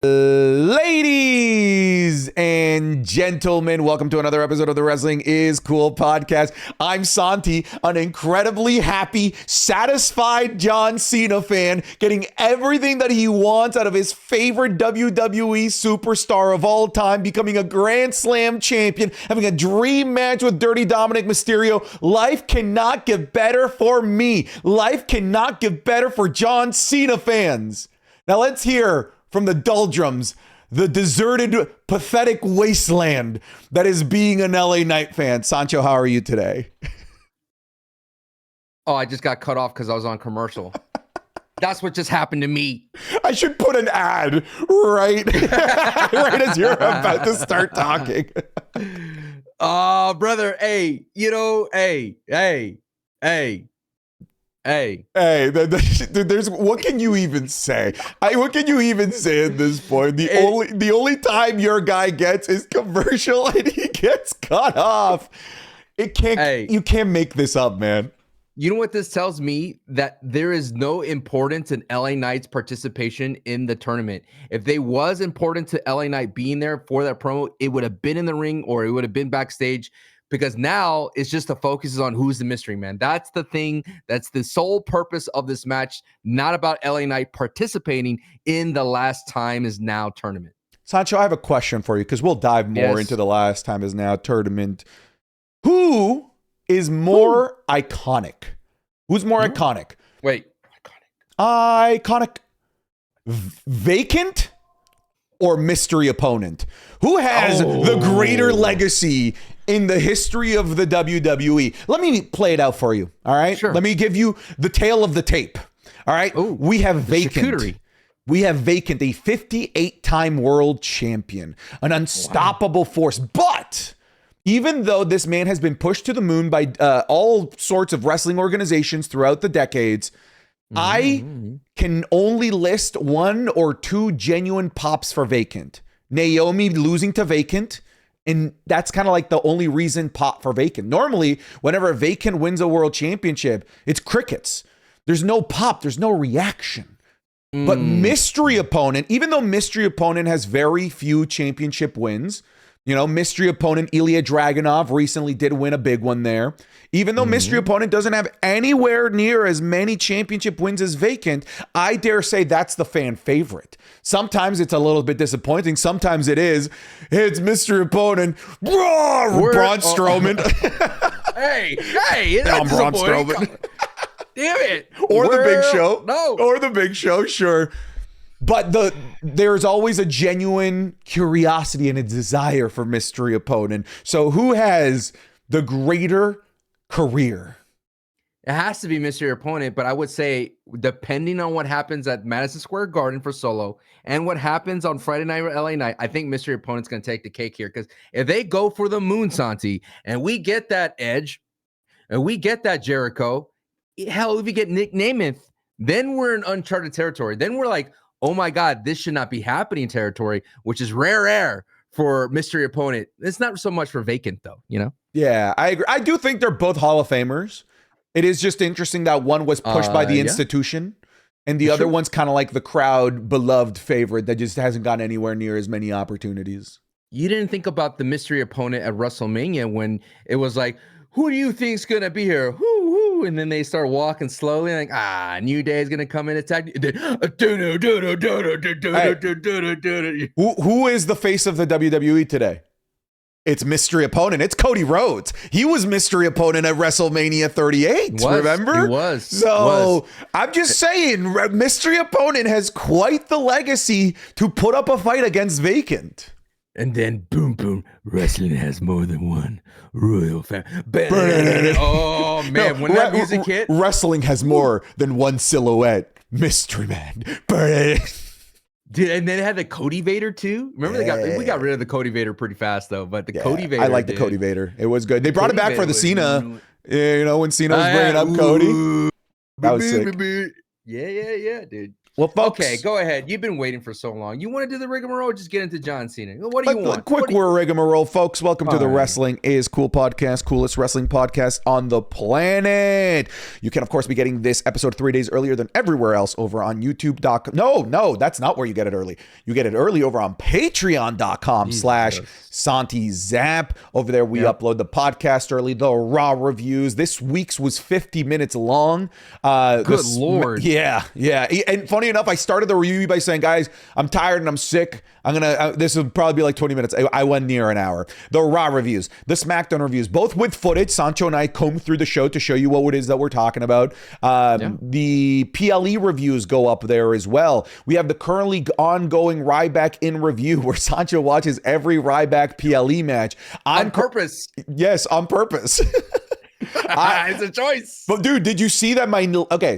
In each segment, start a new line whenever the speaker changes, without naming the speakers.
Ladies and gentlemen, welcome to another episode of the Wrestling is Cool podcast. I'm Santi, an incredibly happy, satisfied John Cena fan, getting everything that he wants out of his favorite WWE superstar of all time, becoming a Grand Slam champion, having a dream match with Dirty Dominic Mysterio. Life cannot get better for me. Life cannot get better for John Cena fans. Now let's hear from the doldrums, the deserted, pathetic wasteland that is being an LA Knight fan. Sancho, how are you today?
Oh, I just got cut off because I was on commercial. That's what just happened to me.
I should put an ad right, right as you're about to start talking.
Oh, brother, hey, Hey,
there's what can you even say? What can you even say at this point? The only time your guy gets is commercial and he gets cut off. You can't make this up, man.
You know what this tells me? That there is no importance in LA Knight's participation in the tournament. If they was important to LA Knight being there for that promo, it would have been in the ring or it would have been backstage. Because now it's just the focus is on who's the mystery man. That's the thing. That's the sole purpose of this match. Not about LA Knight participating in the Last Time Is Now tournament.
Sancho, I have a question for you because we'll dive more into the Last Time Is Now tournament. Who is more iconic? Who's more iconic?
Wait.
Iconic. Vacant or mystery opponent? Who has the greater legacy in the history of the WWE? Let me play it out for you, all right?
Sure.
Let me give you the tale of the tape, all right? We have Vacant. We have Vacant, a 58-time world champion, an unstoppable force. But even though this man has been pushed to the moon by all sorts of wrestling organizations throughout the decades, I can only list one or two genuine pops for Vacant. Naomi losing to Vacant, and that's kind of like the only reason pop for Vacant. Normally, whenever Vacant wins a world championship, it's crickets. There's no pop. There's no reaction. But mystery opponent, even though mystery opponent has very few championship wins, you know, mystery opponent Ilya Dragunov recently did win a big one there. Even though mystery opponent doesn't have anywhere near as many championship wins as Vacant, I dare say that's the fan favorite. Sometimes it's a little bit disappointing. Sometimes it is. It's mystery opponent. Braun Strowman.
Hey, that's
Braun Strowman.
Damn it.
Or the Big Show.
No.
Or the Big Show, sure. But there's always a genuine curiosity and a desire for mystery opponent. So who has the greater career?
It has to be mystery opponent, but I would say depending on what happens at Madison Square Garden for Solo and what happens on Friday night or LA Night, I think mystery opponent's going to take the cake here. Because if they go for the moon, Santi, and we get that Edge and we get that Jericho, hell, if we get Nick Namath, then we're in uncharted territory. Then we're like, oh my God, this should not be happening territory, which is rare air for mystery opponent. It's not so much for Vacant though, you know?
Yeah, I agree. I do think they're both Hall of Famers. It is just interesting that one was pushed by the institution and the other one's kind of like the crowd beloved favorite that just hasn't gotten anywhere near as many opportunities.
You didn't think about the mystery opponent at WrestleMania when it was like, who do you think's going to be here? Who? And then they start walking slowly like, New Day is going to come in and attack.
Who is the face of the WWE today? It's mystery opponent. It's Cody Rhodes. He was mystery opponent at WrestleMania 38. Remember?
He was.
So I'm just saying, mystery opponent has quite the legacy to put up a fight against Vacant.
And then boom, boom, wrestling has more than one royal family. Oh man, when that music hit,
wrestling has more than one silhouette. Mystery man.
Dude, and then it had the Cody Vader too. Remember we got rid of the Cody Vader pretty fast though, but the Cody Vader.
I like the Cody Vader. It was good. They brought it back for the CENA. You know, when CENA was bringing up Cody. That was sick.
Yeah, dude.
Well, folks.
Okay, go ahead. You've been waiting for so long. You want to do the rigmarole? Just get into John Cena. What do you want?
Quick rigmarole, folks. Welcome to the Wrestling is Cool podcast, coolest wrestling podcast on the planet. You can, of course, be getting this episode 3 days earlier than everywhere else over on YouTube.com. No, that's not where you get it early. You get it early over on Patreon.com/SantiZap. Over there, we upload the podcast early, the Raw reviews. This week's was 50 minutes long.
Good Lord.
Yeah. And funny enough, I started the review by saying, guys, I'm tired and I'm sick. This will probably be like 20 minutes. I went near an hour. The Raw reviews, the SmackDown reviews, both with footage. Sancho and I comb through the show to show you what it is that we're talking about. The PLE reviews go up there as well. We have the currently ongoing Ryback in review where Sancho watches every Ryback PLE match.
On purpose.
Yes, on purpose.
It's a choice.
But dude, did you see that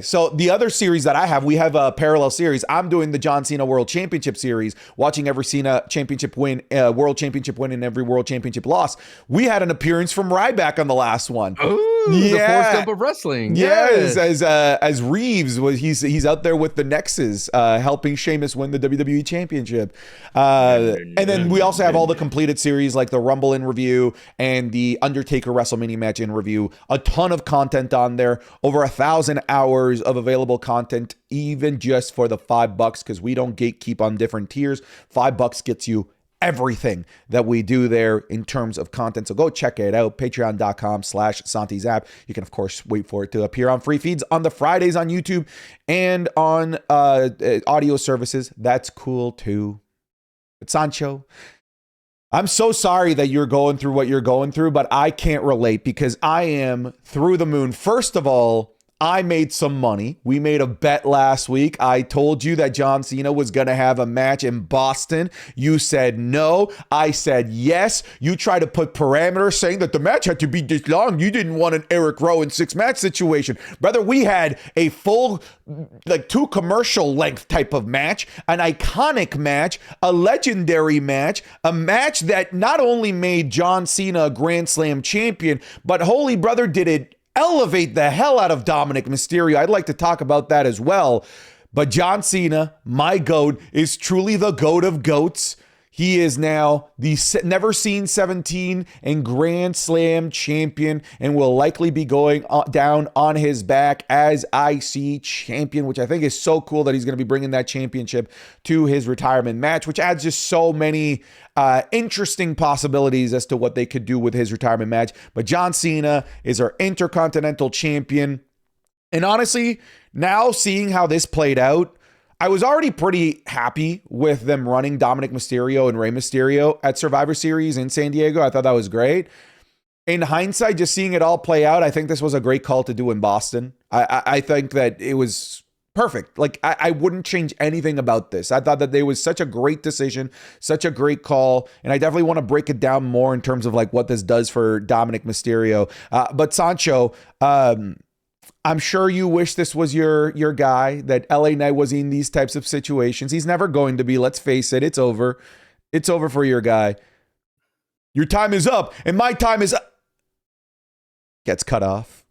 so the other series that I have, we have a parallel series. I'm doing the John Cena World Championship series, watching every Cena championship win, World Championship win, and every World Championship loss. We had an appearance from Ryback on the last one.
Ooh, the Forrest Gump of wrestling.
Yes, as Reeves was, he's out there with the Nexus, helping Sheamus win the WWE Championship. And then we also have all the completed series like the Rumble in review and the Undertaker WrestleMania match in review. A ton of content on there, over 1,000 hours of available content, even just for the $5, because we don't gatekeep on different tiers. $5 gets you everything that we do there in terms of content. So go check it out, patreon.com/SantiZap. You can, of course, wait for it to appear on free feeds on the Fridays on YouTube and on audio services. That's cool too. But Sancho, I'm so sorry that you're going through what you're going through, but I can't relate because I am through the moon. First of all, I made some money. We made a bet last week. I told you that John Cena was going to have a match in Boston. You said no. I said yes. You tried to put parameters saying that the match had to be this long. You didn't want an Eric Rowan 6-match situation. Brother, we had a full, like 2 commercial length type of match, an iconic match, a legendary match, a match that not only made John Cena a Grand Slam champion, but holy brother, did it elevate the hell out of Dominic Mysterio. I'd like to talk about that as well. But John Cena, my GOAT, is truly the GOAT of GOATs. He is now the never seen 17 and Grand Slam champion and will likely be going down on his back as IC champion, which I think is so cool that he's going to be bringing that championship to his retirement match, which adds just so many interesting possibilities as to what they could do with his retirement match. But John Cena is our Intercontinental champion. And honestly, now seeing how this played out, I was already pretty happy with them running Dominic Mysterio and Rey Mysterio at Survivor Series in San Diego. I thought that was great. In hindsight, just seeing it all play out, I think this was a great call to do in Boston. I think that it was perfect. Like, I wouldn't change anything about this. I thought that there was such a great decision, such a great call, and I definitely want to break it down more in terms of like what this does for Dominic Mysterio. But Sancho, I'm sure you wish this was your guy, that LA Knight was in these types of situations. He's never going to be. Let's face it. It's over. It's over for your guy. Your time is up, and my time is up. Gets cut off.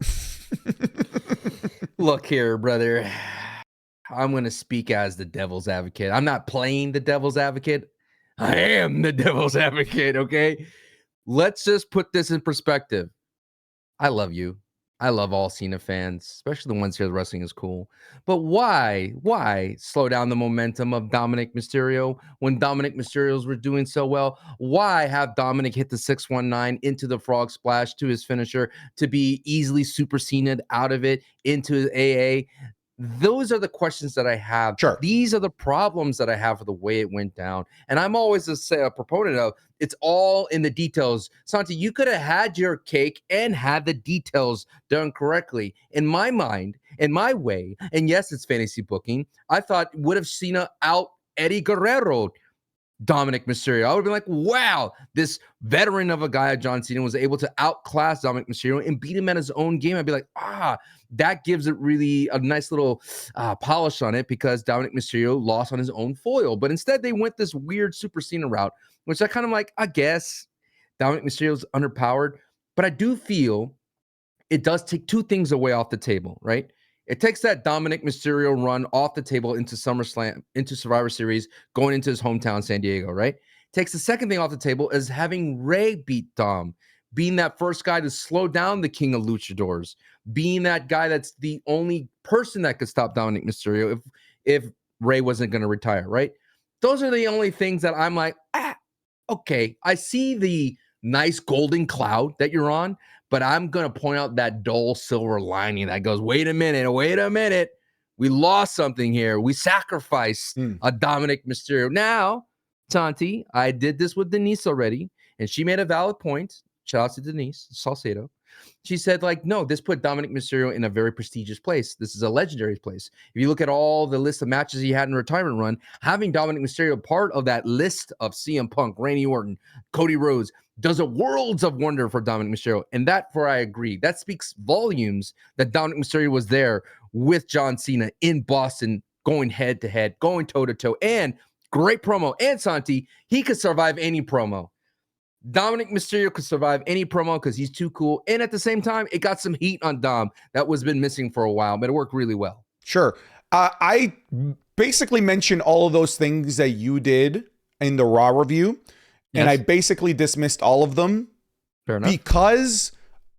Look here, brother. I'm going to speak as the devil's advocate. I'm not playing the devil's advocate. I am the devil's advocate, okay? Let's just put this in perspective. I love you. I love all Cena fans, especially the ones here. The wrestling is cool. But why slow down the momentum of Dominic Mysterio when Dominic Mysterios were doing so well? Why have Dominic hit the 619 into the frog splash to his finisher to be easily super Cena'd out of it into AA? Those are the questions that I have.
Sure.
These are the problems that I have with the way it went down. And I'm always a proponent of it's all in the details. Santi, you could have had your cake and had the details done correctly. In my mind, in my way, and yes, it's fantasy booking, I thought would have Cena out Eddie Guerrero Dominic Mysterio. I would have been like, wow, this veteran of a guy, John Cena, was able to outclass Dominic Mysterio and beat him at his own game. I'd be like, that gives it really a nice little polish on it because Dominic Mysterio lost on his own foil. But instead, they went this weird Super Cena route, which I kind of like, I guess Dominic Mysterio's underpowered. But I do feel it does take 2 things away off the table, right? It takes that Dominic Mysterio run off the table into SummerSlam, into Survivor Series, going into his hometown, San Diego, right? Takes the second thing off the table is having Ray beat Dom, being that first guy to slow down the King of Luchadors, being that guy that's the only person that could stop Dominic Mysterio if Ray wasn't going to retire, right? Those are the only things that I'm like, okay, I see the nice golden cloud that you're on, but I'm going to point out that dull silver lining that goes, wait a minute. We lost something here. We sacrificed a Dominic Mysterio. Now, Santi, I did this with Denise already, and she made a valid point. Shout out to Denise Salcedo. She said, like, no, this put Dominic Mysterio in a very prestigious place. This is a legendary place. If you look at all the list of matches he had in retirement run, having Dominic Mysterio part of that list of CM Punk, Randy Orton, Cody Rhodes, does a worlds of wonder for Dominic Mysterio. And that, for I agree, that speaks volumes that Dominic Mysterio was there with John Cena in Boston, going head to head, going toe to toe, and great promo. And Santi, he could survive any promo. Dominic Mysterio could survive any promo because he's too cool. And at the same time, it got some heat on Dom that was been missing for a while, but it worked really well.
Sure. I basically mentioned all of those things that you did in the Raw review, and I basically dismissed all of them because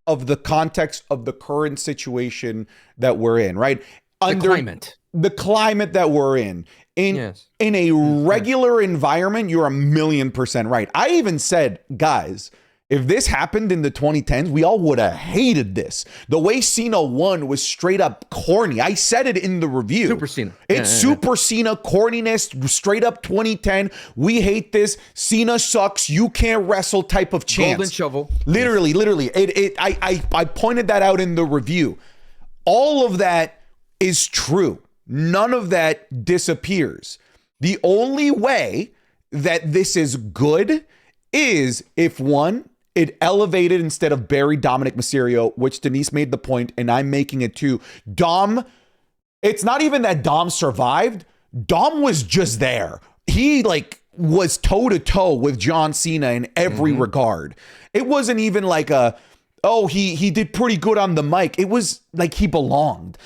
of the context of the current situation that we're in, right? The climate that we're in. In a regular environment, you're 1,000,000% right. I even said, guys, if this happened in the 2010s, we all would have hated this. The way Cena won was straight up corny. I said it in the review.
Super Cena.
It's super Cena corniness, straight up 2010. We hate this. Cena sucks. You can't wrestle type of chance.
Golden shovel.
Literally. I pointed that out in the review. All of that is true. None of that disappears. The only way that this is good is if, one, it elevated instead of buried Dominic Mysterio, which Denise made the point, and I'm making it too. Dom, it's not even that Dom survived. Dom was just there. He was toe to toe with John Cena in every regard. It wasn't even like he did pretty good on the mic. It was like he belonged.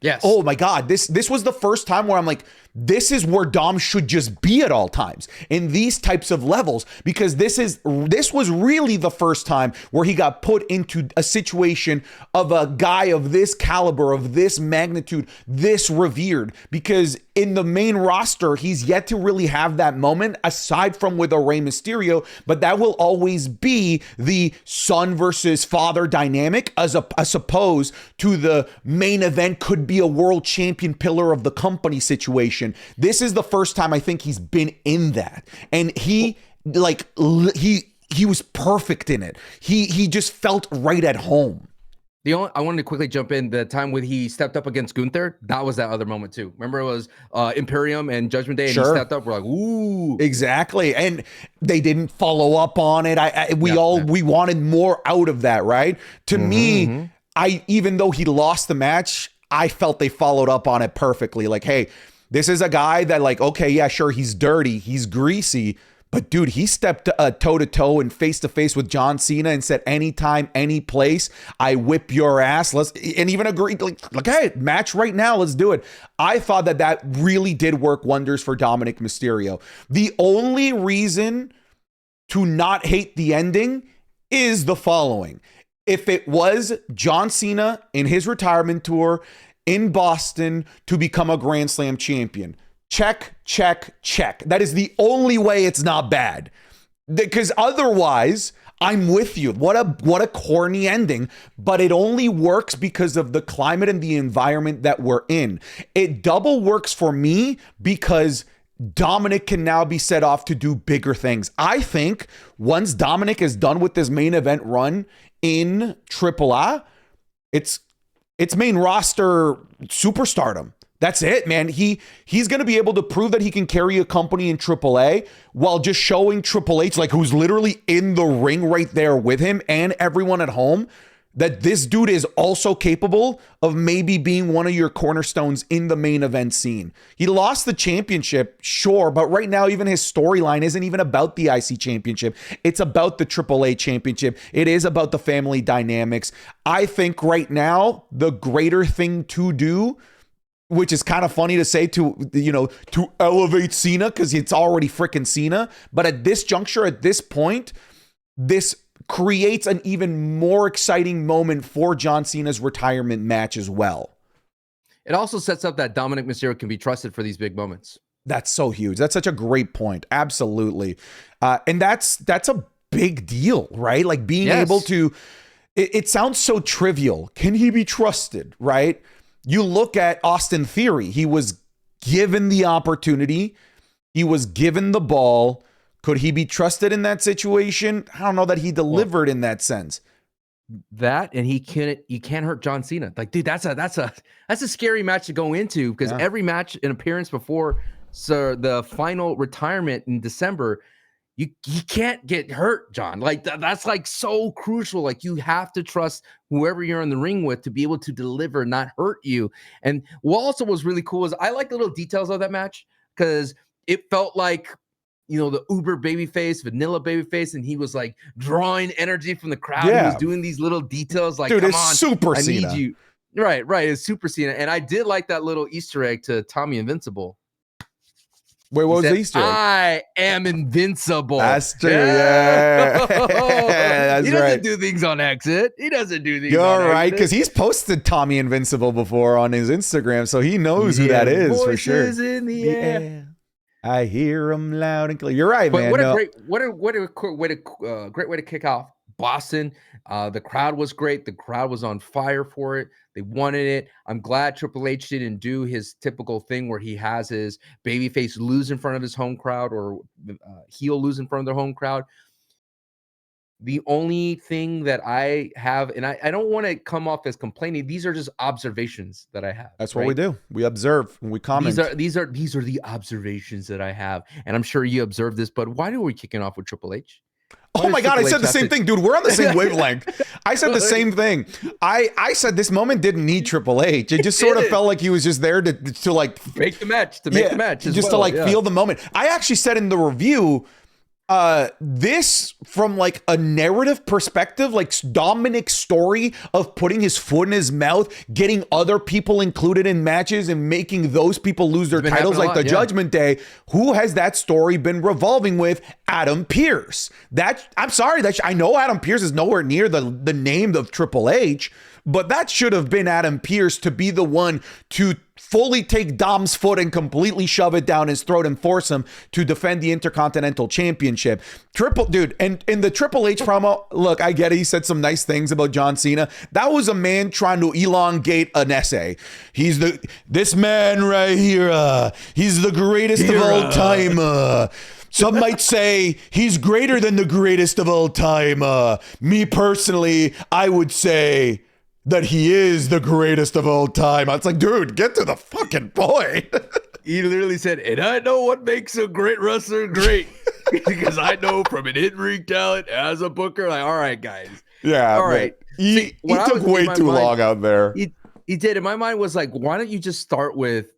Yes.
Oh my God, this was the first time where I'm like, this is where Dom should just be at all times in these types of levels, because this was really the first time where he got put into a situation of a guy of this caliber, of this magnitude, this revered, because in the main roster, he's yet to really have that moment aside from with a Rey Mysterio, but that will always be the son versus father dynamic as opposed to the main event could be a world champion pillar of the company situation. This is the first time I think he's been in that. And he was perfect in it. He just felt right at home.
I wanted to quickly jump in. The time when he stepped up against Gunther, that was that other moment too. Remember, it was Imperium and Judgment Day, and he stepped up. We're like, ooh,
exactly. And they didn't follow up on it. We wanted more out of that, right? To me, even though he lost the match, I felt they followed up on it perfectly. Like, hey, this is a guy that okay, yeah, sure, he's dirty, he's greasy, but dude, he stepped toe to toe and face to face with John Cena and said, anytime, any place, I whip your ass. And even agreed, hey, match right now, let's do it. I thought that really did work wonders for Dominic Mysterio. The only reason to not hate the ending is the following. If it was John Cena in his retirement tour in Boston to become a Grand Slam champion, check, check, check. That is the only way it's not bad. Because otherwise, I'm with you. What a corny ending, but it only works because of the climate and the environment that we're in. It double works for me because Dominic can now be set off to do bigger things. I think once Dominic is done with this main event run in AAA, it's main roster superstardom. That's it, man. He's going to be able to prove that he can carry a company in AAA while just showing Triple H, who's literally in the ring right there with him and everyone at home, that this dude is also capable of maybe being one of your cornerstones in the main event scene. He lost the championship, sure, but right now even his storyline isn't even about the IC championship. It's about the AAA championship. It is about the family dynamics. I think right now the greater thing to do, which is kind of funny to say, to elevate CENA, because it's already freaking CENA, but at this juncture, at this point, this creates an even more exciting moment for John Cena's retirement match as well.
It also sets up that Dominic Mysterio can be trusted for these big moments.
That's so huge. That's such a great point. Absolutely. And that's a big deal, right? Like being able to, it sounds so trivial. Can he be trusted, right? You look at Austin Theory. He was given the opportunity. He was given the ball. Could he be trusted in that situation? I don't know that he delivered in that sense.
That, and you can't hurt John Cena. Like, dude, that's a scary match to go into, because every match and appearance before the final retirement in December, you can't get hurt, John. Like that's like so crucial. Like you have to trust whoever you're in the ring with to be able to deliver, not hurt you. And what also was really cool is I like the little details of that match, because it felt like, the uber babyface, vanilla babyface, and he was like drawing energy from the crowd. Yeah. He was doing these little details like, dude,
come on, Super
I
CENA.
need you. Right. It's Super CENA. And I did like that little Easter egg to Tommy Invincible.
Wait, what was the Easter egg?
I am invincible.
That's true. Yeah. That's
he doesn't do things on exit. He doesn't do things
You're
on
right,
exit.
because he's posted Tommy Invincible before on his Instagram, so he knows who that is for sure.
Voices in the air.
I hear them loud and clear. You're right, man.
What a great way to kick off Boston. The crowd was great. The crowd was on fire for it. They wanted it. I'm glad Triple H didn't do his typical thing where he has his babyface lose in front of his home crowd, or heel lose in front of their home crowd. The only thing that I have, and I don't want to come off as complaining, these are just observations that I have.
That's what we do. We observe and we comment.
These are the observations that I have. And I'm sure you observed this, but why are we kicking off with Triple H?
Oh my God, I said the same thing, dude. We're on the same wavelength. I said the same thing. I said this moment didn't need Triple H. It just sort of felt like he was just there to like
make the match, just
to like feel the moment. I actually said in the review, this from like a narrative perspective, like Dominic's story of putting his foot in his mouth, getting other people included in matches and making those people lose their titles like the Judgment Day. Who has that story been revolving with? Adam Pearce. I know Adam Pearce is nowhere near the name of Triple H, but that should have been Adam Pearce to be the one to fully take Dom's foot and completely shove it down his throat and force him to defend the Intercontinental Championship. And in the Triple H promo, look, I get it. He said some nice things about John Cena. That was a man trying to elongate an essay. This man right here, he's the greatest of all time. Some might say he's greater than the greatest of all time. Me personally, I would say that he is the greatest of all time. It's like, dude, get to the fucking point.
He literally said, and I know what makes a great wrestler great, because I know from an in-ring talent as a booker. Like, all right, guys.
Yeah.
All right.
He took way too long out there.
He did. And my mind was like, why don't you just start with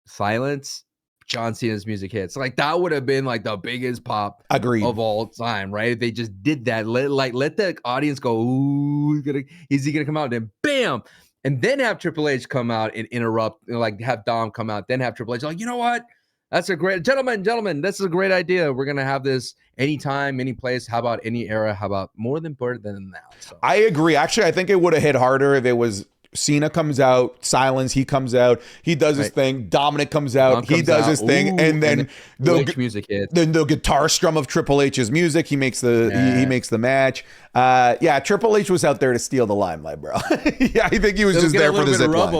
silence? John Cena's music hits. Like that would have been like the biggest pop of all time, right? If they just did that. Let the audience go, ooh, is he gonna come out? And then bam. And then have Triple H come out and interrupt, like have Dom come out, then have Triple H like, you know what? That's a great gentlemen, this is a great idea. We're gonna have this anytime, any place. How about any era? How about more than now? So
I agree. Actually, I think it would have hit harder if it was Cena comes out, silence, he comes out, he does his thing, Dominic comes out, he does his thing, and then the
music hits.
Then the guitar strum of Triple H's music, he makes the match. Triple H was out there to steal the limelight, bro. Yeah, I think he was just there for the zip line.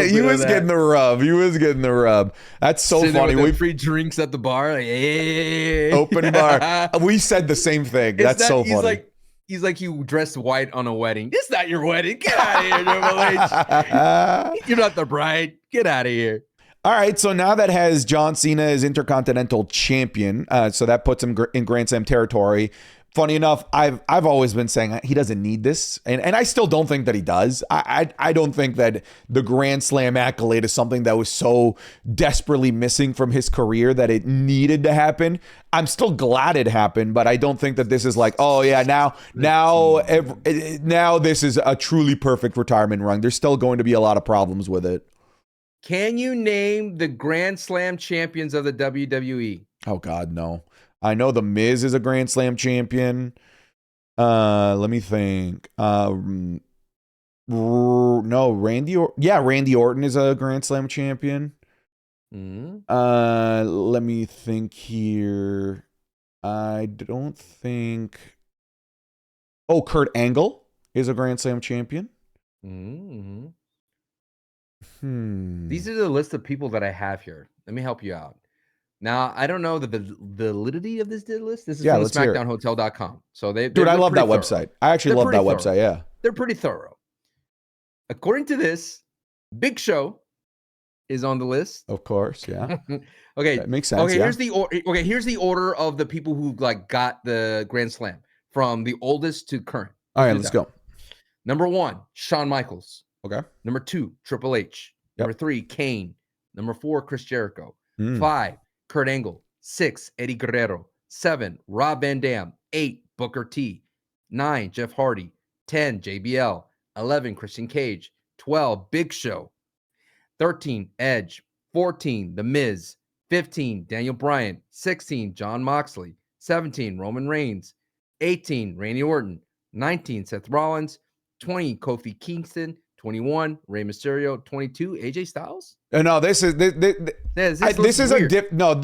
He was getting the rub. He was getting the rub. That's so funny.
We free drinks at the bar, like, hey.
Open bar. We said the same thing. That's so funny.
He's like you dressed white on a wedding. It's not your wedding. Get out of here, Triple H. You're not the bride. Get out of here.
All right, so now that has John Cena as Intercontinental Champion, so that puts him in Grand Slam territory. Funny enough, I've always been saying he doesn't need this, and I still don't think that he does. I don't think that the Grand Slam accolade is something that was so desperately missing from his career that it needed to happen. I'm still glad it happened, but I don't think that this is like, oh yeah, now this is a truly perfect retirement run. There's still going to be a lot of problems with it.
Can you name the Grand Slam champions of the WWE?
Oh God, no. I know The Miz is a Grand Slam champion. Let me think. No, Randy Orton is a Grand Slam champion. Let me think here. I don't think. Oh, Kurt Angle is a Grand Slam champion.
These are the list of people that I have here. Let me help you out. Now, I don't know the validity of this list. This is from SmackDownHotel.com. So
I love that website. I actually love that website. Yeah,
they're pretty thorough. According to this, Big Show is on the list.
Of course, yeah.
Okay,
that makes sense.
Okay, here's the order of the people who got the Grand Slam from the oldest to current.
All right, let's go.
Number 1, Shawn Michaels.
Okay.
Number 2, Triple H.
Yep.
Number 3, Kane. Number 4, Chris Jericho. 5, Kurt Angle. 6, Eddie Guerrero. 7, Rob Van Dam. 8, Booker T. 9, Jeff Hardy. 10, JBL. 11, Christian Cage. 12, Big Show. 13, Edge. 14, The Miz. 15, Daniel Bryan. 16, Jon Moxley. 17, Roman Reigns. 18, Randy Orton. 19, Seth Rollins. 20, Kofi Kingston. 21, Rey Mysterio. 22, AJ Styles.
No, this is this is a dip. No,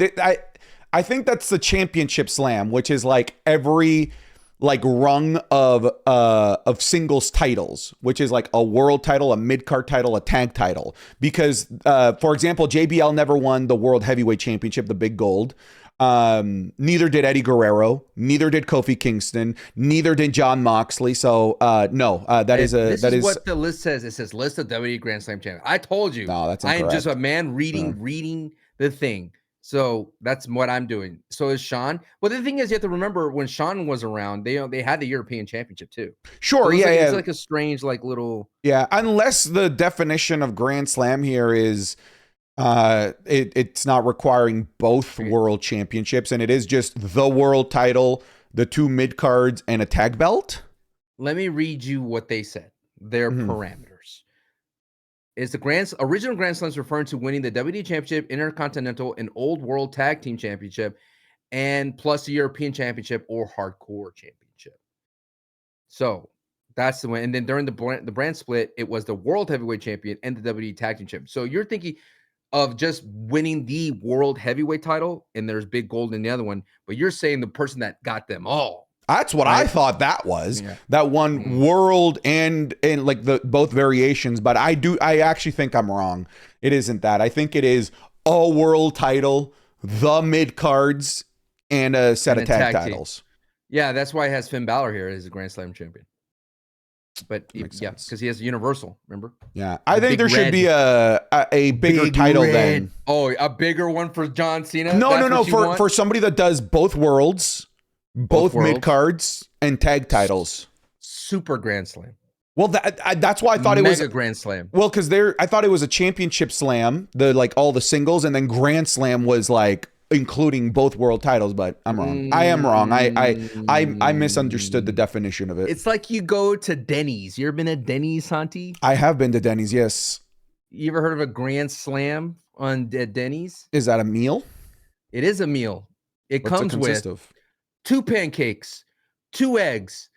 I think that's the championship slam, which is like every rung of singles titles, which is like a world title, a mid-card title, a tag title. Because for example, JBL never won the World Heavyweight Championship, the big gold. Neither did Eddie Guerrero, neither did Kofi Kingston, neither did Jon Moxley. So no, this is
what the list says. It says list of WWE Grand Slam champions. I told you.
No, that's
incorrect. I am just a man
reading
the thing. So that's what I'm doing. So is Shawn. Well, the thing is, you have to remember when Shawn was around, they had the European Championship too.
Sure,
so
yeah.
It's like a strange, little.
Yeah, unless the definition of Grand Slam here is it's not requiring both world championships, and it is just the world title, the 2 mid cards, and a tag belt.
Let me read you what they said. Their parameters. Is the original Grand Slams referring to winning the WWE Championship, Intercontinental, and Old World Tag Team Championship, and plus the European Championship or Hardcore Championship. So that's the one. And then during the brand split, it was the World Heavyweight Champion and the WWE Tag Team Champion. So you're thinking of just winning the World Heavyweight title, and there's big gold in the other one, but you're saying the person that got them all.
That's what I thought that was. Yeah. That one world and like the both variations, but I actually think I'm wrong. It isn't that. I think it is a world title, the mid cards, and a set of tag titles.
Yeah, that's why it has Finn Balor here as a Grand Slam champion. But yeah, because he has a Universal, remember?
Yeah, I think there should be a bigger title then.
Oh, a bigger one for John Cena?
No. For somebody that does both worlds. Both mid cards and tag titles.
Super Grand Slam.
Well, that's why I thought it was
a Grand Slam.
Well, because I thought it was a championship slam, all the singles, and then Grand Slam was like including both world titles. But I'm wrong. I am wrong. I misunderstood the definition of it.
It's like you go to Denny's. You ever been to Denny's, Santi?
I have been to Denny's. Yes.
You ever heard of a Grand Slam at Denny's?
Is that a meal?
It is a meal. It comes with 2 pancakes, 2 eggs,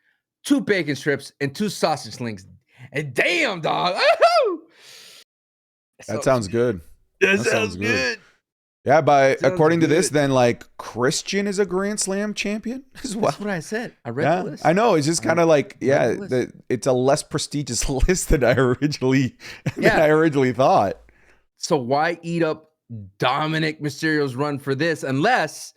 2 bacon strips, and 2 sausage links. And damn, dog.
That sounds good.
That sounds good.
Yeah, according to this, then Christian is a Grand Slam champion as well.
That's what I said. I read the list.
I know. It's just kind of it's a less prestigious list than I originally thought.
So why eat up Dominic Mysterio's run for this unless...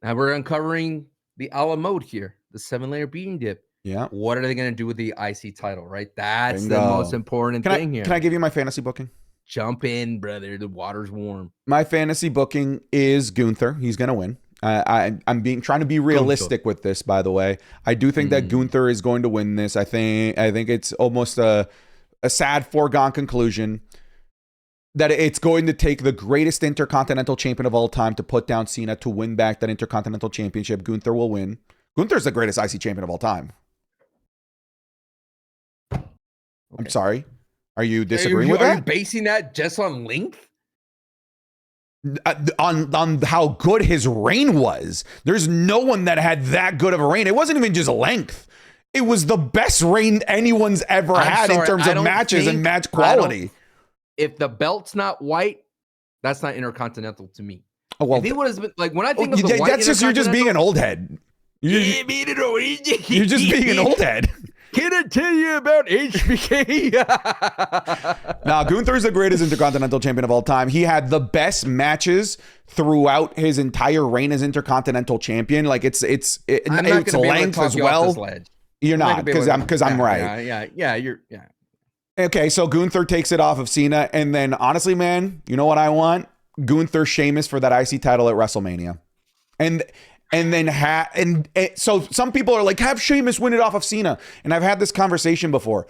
Now we're uncovering the a la mode here, the 7-layer beating dip.
Yeah.
What are they going to do with the IC title, right? That's the most important thing here.
Can I give you my fantasy booking?
Jump in, brother. The water's warm.
My fantasy booking is Gunther. He's going to win. I'm trying to be realistic with this, by the way. I do think that Gunther is going to win this. I think it's almost a sad foregone conclusion that it's going to take the greatest Intercontinental Champion of all time to put down Cena to win back that Intercontinental Championship. Gunther will win. Gunther's the greatest IC champion of all time. Okay. I'm sorry. Are you disagreeing with that? Are you
basing that just on length?
On how good his reign was. There's no one that had that good of a reign. It wasn't even just length. It was the best reign anyone's ever had in terms of matches and match quality.
If the belt's not white, that's not Intercontinental to me.
Oh, well,
if he would have been like when I think of the white,
that's just you're just being an old head. You're just being an old head.
Can I tell you about HBK?
Now, Gunther's the greatest Intercontinental Champion of all time. He had the best matches throughout his entire reign as Intercontinental Champion. Like it's length as well. You're not, because I'm right.
Yeah.
Okay, so Gunther takes it off of Cena, and then honestly, man, you know what I want? Gunther Sheamus for that IC title at WrestleMania, so some people are like, have Sheamus win it off of Cena. And I've had this conversation before.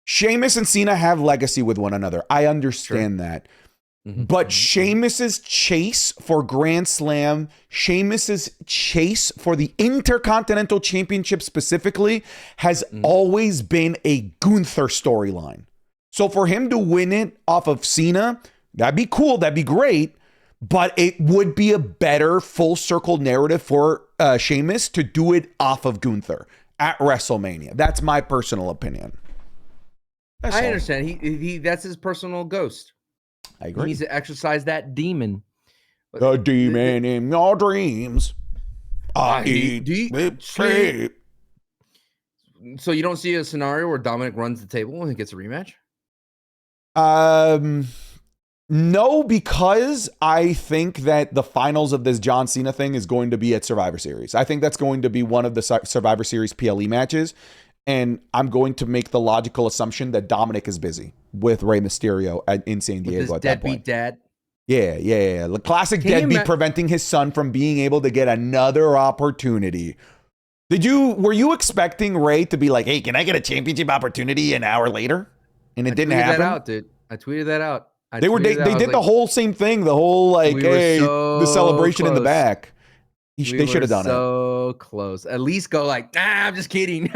Sheamus and Cena have legacy with one another. I understand that. Mm-hmm. But Sheamus's chase for Grand Slam, Sheamus's chase for the Intercontinental Championship specifically has always been a Gunther storyline. So for him to win it off of Cena, that'd be cool. That'd be great. But it would be a better full circle narrative for Sheamus to do it off of Gunther at WrestleMania. That's my personal opinion.
I understand. He that's his personal ghost.
I agree.
He needs to exercise that demon.
The demon in your dreams. I eat sleep.
So you don't see a scenario where Dominic runs the table and gets a rematch?
No, because I think that the finals of this John Cena thing is going to be at Survivor Series. I think that's going to be one of the Survivor Series PLE matches. And I'm going to make the logical assumption that Dominic is busy with Rey Mysterio in San Diego at that point.
Dad.
Yeah. The classic deadbeat preventing his son from being able to get another opportunity. Were you expecting Rey to be like, hey, can I get a championship opportunity an hour later? And it didn't happen.
I tweeted that out.
They did the whole same thing. The whole the celebration in the back. They should have done it.
So close. At least go like, I'm just kidding. You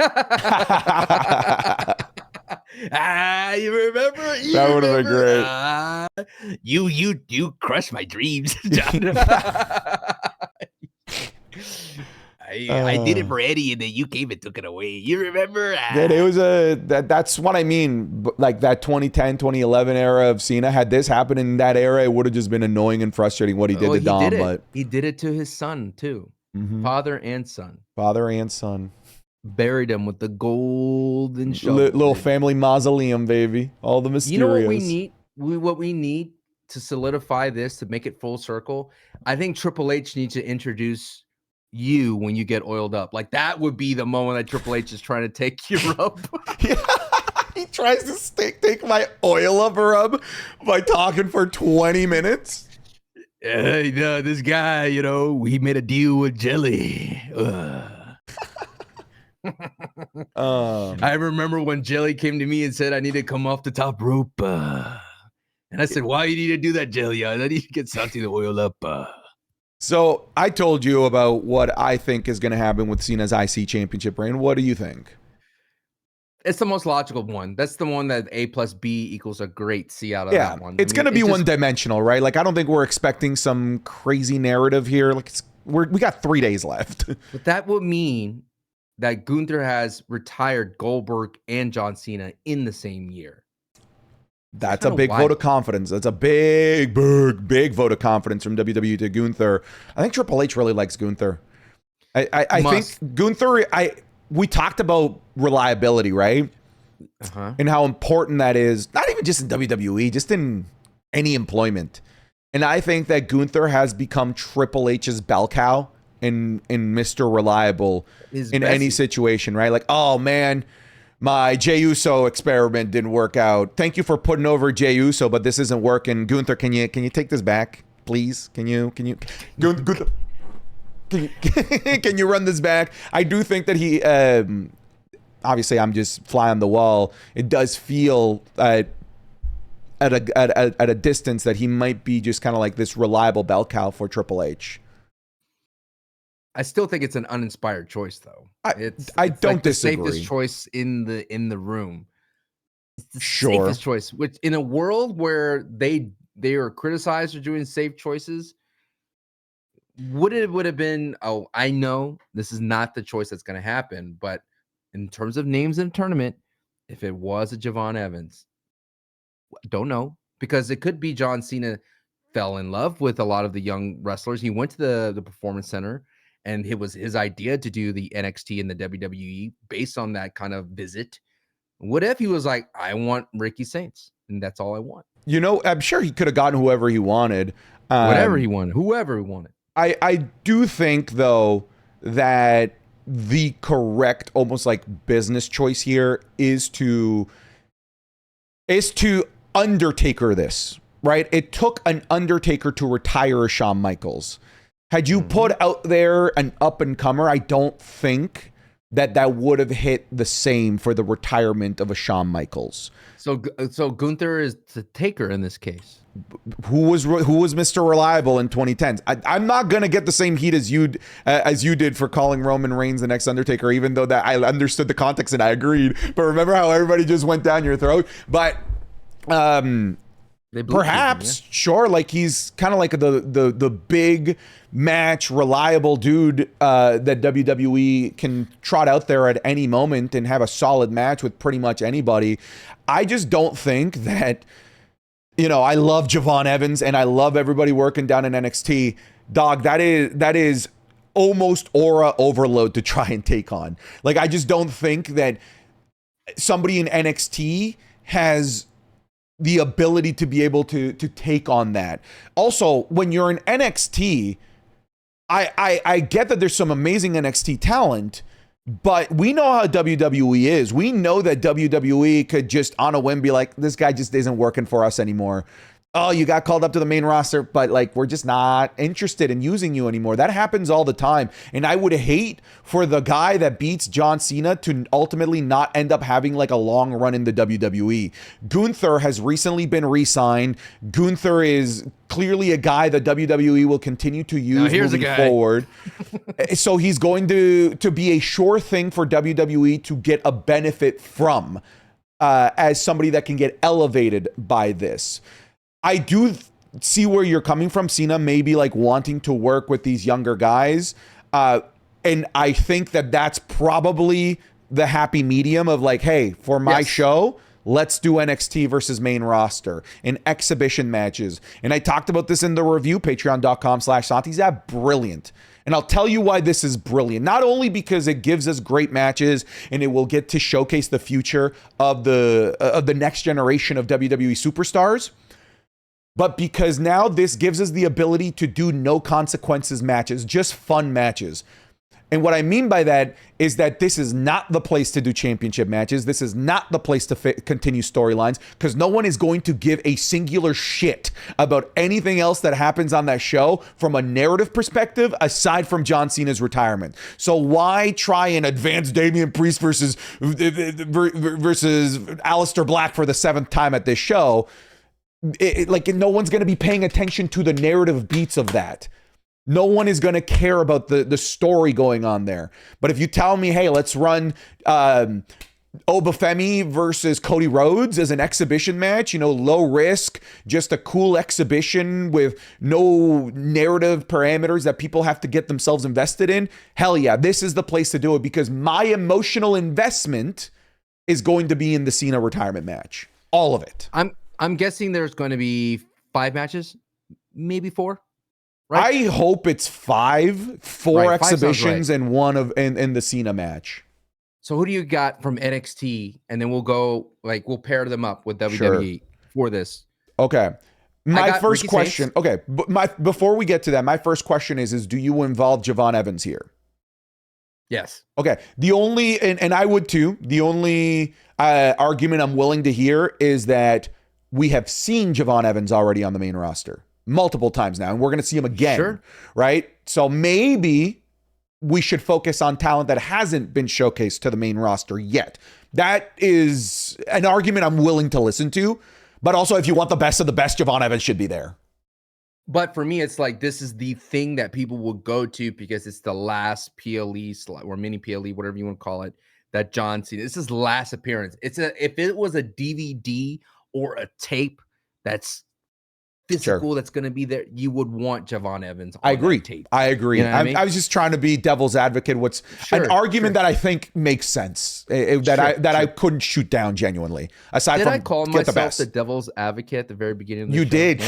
remember?
That would have been
great. You crushed my dreams, John. I did it for Eddie, and then you came and took it away. You remember?
It was that's what I mean. Like that 2010, 2011 era of Cena. Had this happened in that era, it would have just been annoying and frustrating what he did to Dom. But
he did it to his son too. Mm-hmm. Father and son. Buried him with the golden shovel.
Little family mausoleum, baby. All the mysterious.
You know what we need? What we need to solidify this, to make it full circle. I think Triple H needs to introduce you when you get oiled up. Like that would be the moment that Triple H is trying to take you up.
Yeah. He tries to take my oil up rub by talking for 20 minutes.
This guy, he made a deal with Jelly. I remember when Jelly came to me and said I need to come off the top rope. And I said, why you need to do that, Jelly? I need to get Santi to oil up.
So I told you about what I think is going to happen with Cena's IC championship reign. What do you think?
It's the most logical one. That's the one that A plus B equals a great C out of that one.
It's going to be one-dimensional, right? Like, I don't think we're expecting some crazy narrative here. Like, we got 3 days left.
But that would mean that Gunther has retired Goldberg and John Cena in the same year.
That's a big vote of confidence. That's a big vote of confidence from WWE to Gunther. I think Triple H really likes Gunther. I think Gunther, we talked about reliability, right? Uh-huh. And how important that is, not even just in WWE, just in any employment. And I think that Gunther has become Triple H's bell cow in Mr. Reliable in any situation, right? Like, oh man, my Jey Uso experiment didn't work out. Thank you for putting over Jey Uso, but this isn't working. Gunther, can you take this back, please? Can you? Gunther, can you run this back? I do think that he, obviously I'm just fly on the wall. It does feel at a distance that he might be just kind of like this reliable bell cow for Triple H.
I still think it's an uninspired choice, though.
I don't
like
disagree.
The safest choice in the room. It's the
sure.
safest choice. Which in a world where they are criticized for doing safe choices, would have been? Oh, I know this is not the choice that's going to happen, but in terms of names in the tournament, if it was a Javon Evans, don't know, because it could be John Cena fell in love with a lot of the young wrestlers. He went to the Performance Center. And it was his idea to do the NXT and the WWE based on that kind of visit. What if he was like, I want Ricky Saints, and that's all I want?
You know, I'm sure he could have gotten whoever he wanted.
Whatever he wanted, whoever he wanted.
I do think, though, that the correct, almost like business choice here is to Undertaker this, right? It took an Undertaker to retire Shawn Michaels. Had you put out there an up-and-comer, I don't think that would have hit the same for the retirement of a Shawn Michaels.
So Gunther is the taker in this case.
Who was Mr. Reliable in 2010s? I'm not gonna get the same heat as you did for calling Roman Reigns the next Undertaker, even though that I understood the context and I agreed. But remember how everybody just went down your throat? But perhaps, him, yeah. Sure, like he's kind of like the big match reliable dude that WWE can trot out there at any moment and have a solid match with pretty much anybody. I just don't think that, you know, I love Javon Evans and I love everybody working down in NXT. Dog, that is almost aura overload to try and take on. Like, I just don't think that somebody in NXT has the ability to be able to take on that. Also, when you're in NXT, I get that there's some amazing NXT talent, but we know how WWE is. We know that WWE could just on a whim be like, this guy just isn't working for us anymore. Oh, you got called up to the main roster, but like, we're just not interested in using you anymore. That happens all the time. And I would hate for the guy that beats John Cena to ultimately not end up having like a long run in the WWE. Gunther has recently been re-signed. Gunther is clearly a guy that WWE will continue to use moving forward. So he's going to be a sure thing for WWE to get a benefit from as somebody that can get elevated by this. I do see where you're coming from, Cena, maybe like wanting to work with these younger guys. And I think that that's probably the happy medium of like, hey, for my show, let's do NXT versus main roster and exhibition matches. And I talked about this in the review, patreon.com/Santi's app. Brilliant. And I'll tell you why this is brilliant. Not only because it gives us great matches and it will get to showcase the future of the next generation of WWE superstars, but because now this gives us the ability to do no consequences matches, just fun matches. And what I mean by that is that this is not the place to do championship matches. This is not the place to continue storylines, because no one is going to give a singular shit about anything else that happens on that show from a narrative perspective, aside from John Cena's retirement. So why try and advance Damian Priest versus Aleister Black for the 7th time at this show? Like, no one's going to be paying attention to the narrative beats of that. No one is going to care about the story going on there. But if you tell me, hey, let's run Obafemi versus Cody Rhodes as an exhibition match, you know, low risk, just a cool exhibition with no narrative parameters that people have to get themselves invested in, hell yeah, this is the place to do it, because my emotional investment is going to be in the Cena retirement match. All of it.
I'm guessing there's going to be 5 matches, maybe 4. Right?
I hope it's 4 exhibitions and one in the Cena match.
So who do you got from NXT? And then we'll pair them up with WWE for this.
Okay. My first question. Okay. But before we get to that, my first question is do you involve Javon Evans here?
Yes.
Okay. The only, and I would too, the only argument I'm willing to hear is that we have seen Javon Evans already on the main roster multiple times now, and we're going to see him again, right? So maybe we should focus on talent that hasn't been showcased to the main roster yet. That is an argument I'm willing to listen to. But also, if you want the best of the best, Javon Evans should be there.
But for me, it's like this is the thing that people will go to because it's the last PLE or mini PLE, whatever you want to call it, that John Cena. This is his last appearance. If it was a DVD or a tape that's physical, that's going to be there, you would want Javon Evans on that tape.
I agree.
You know what I mean?
I was just trying to be devil's advocate. What's an argument that I think makes sense, I couldn't shoot down genuinely. Aside
did
from
I call myself the devil's advocate at the very beginning of the show?
Did.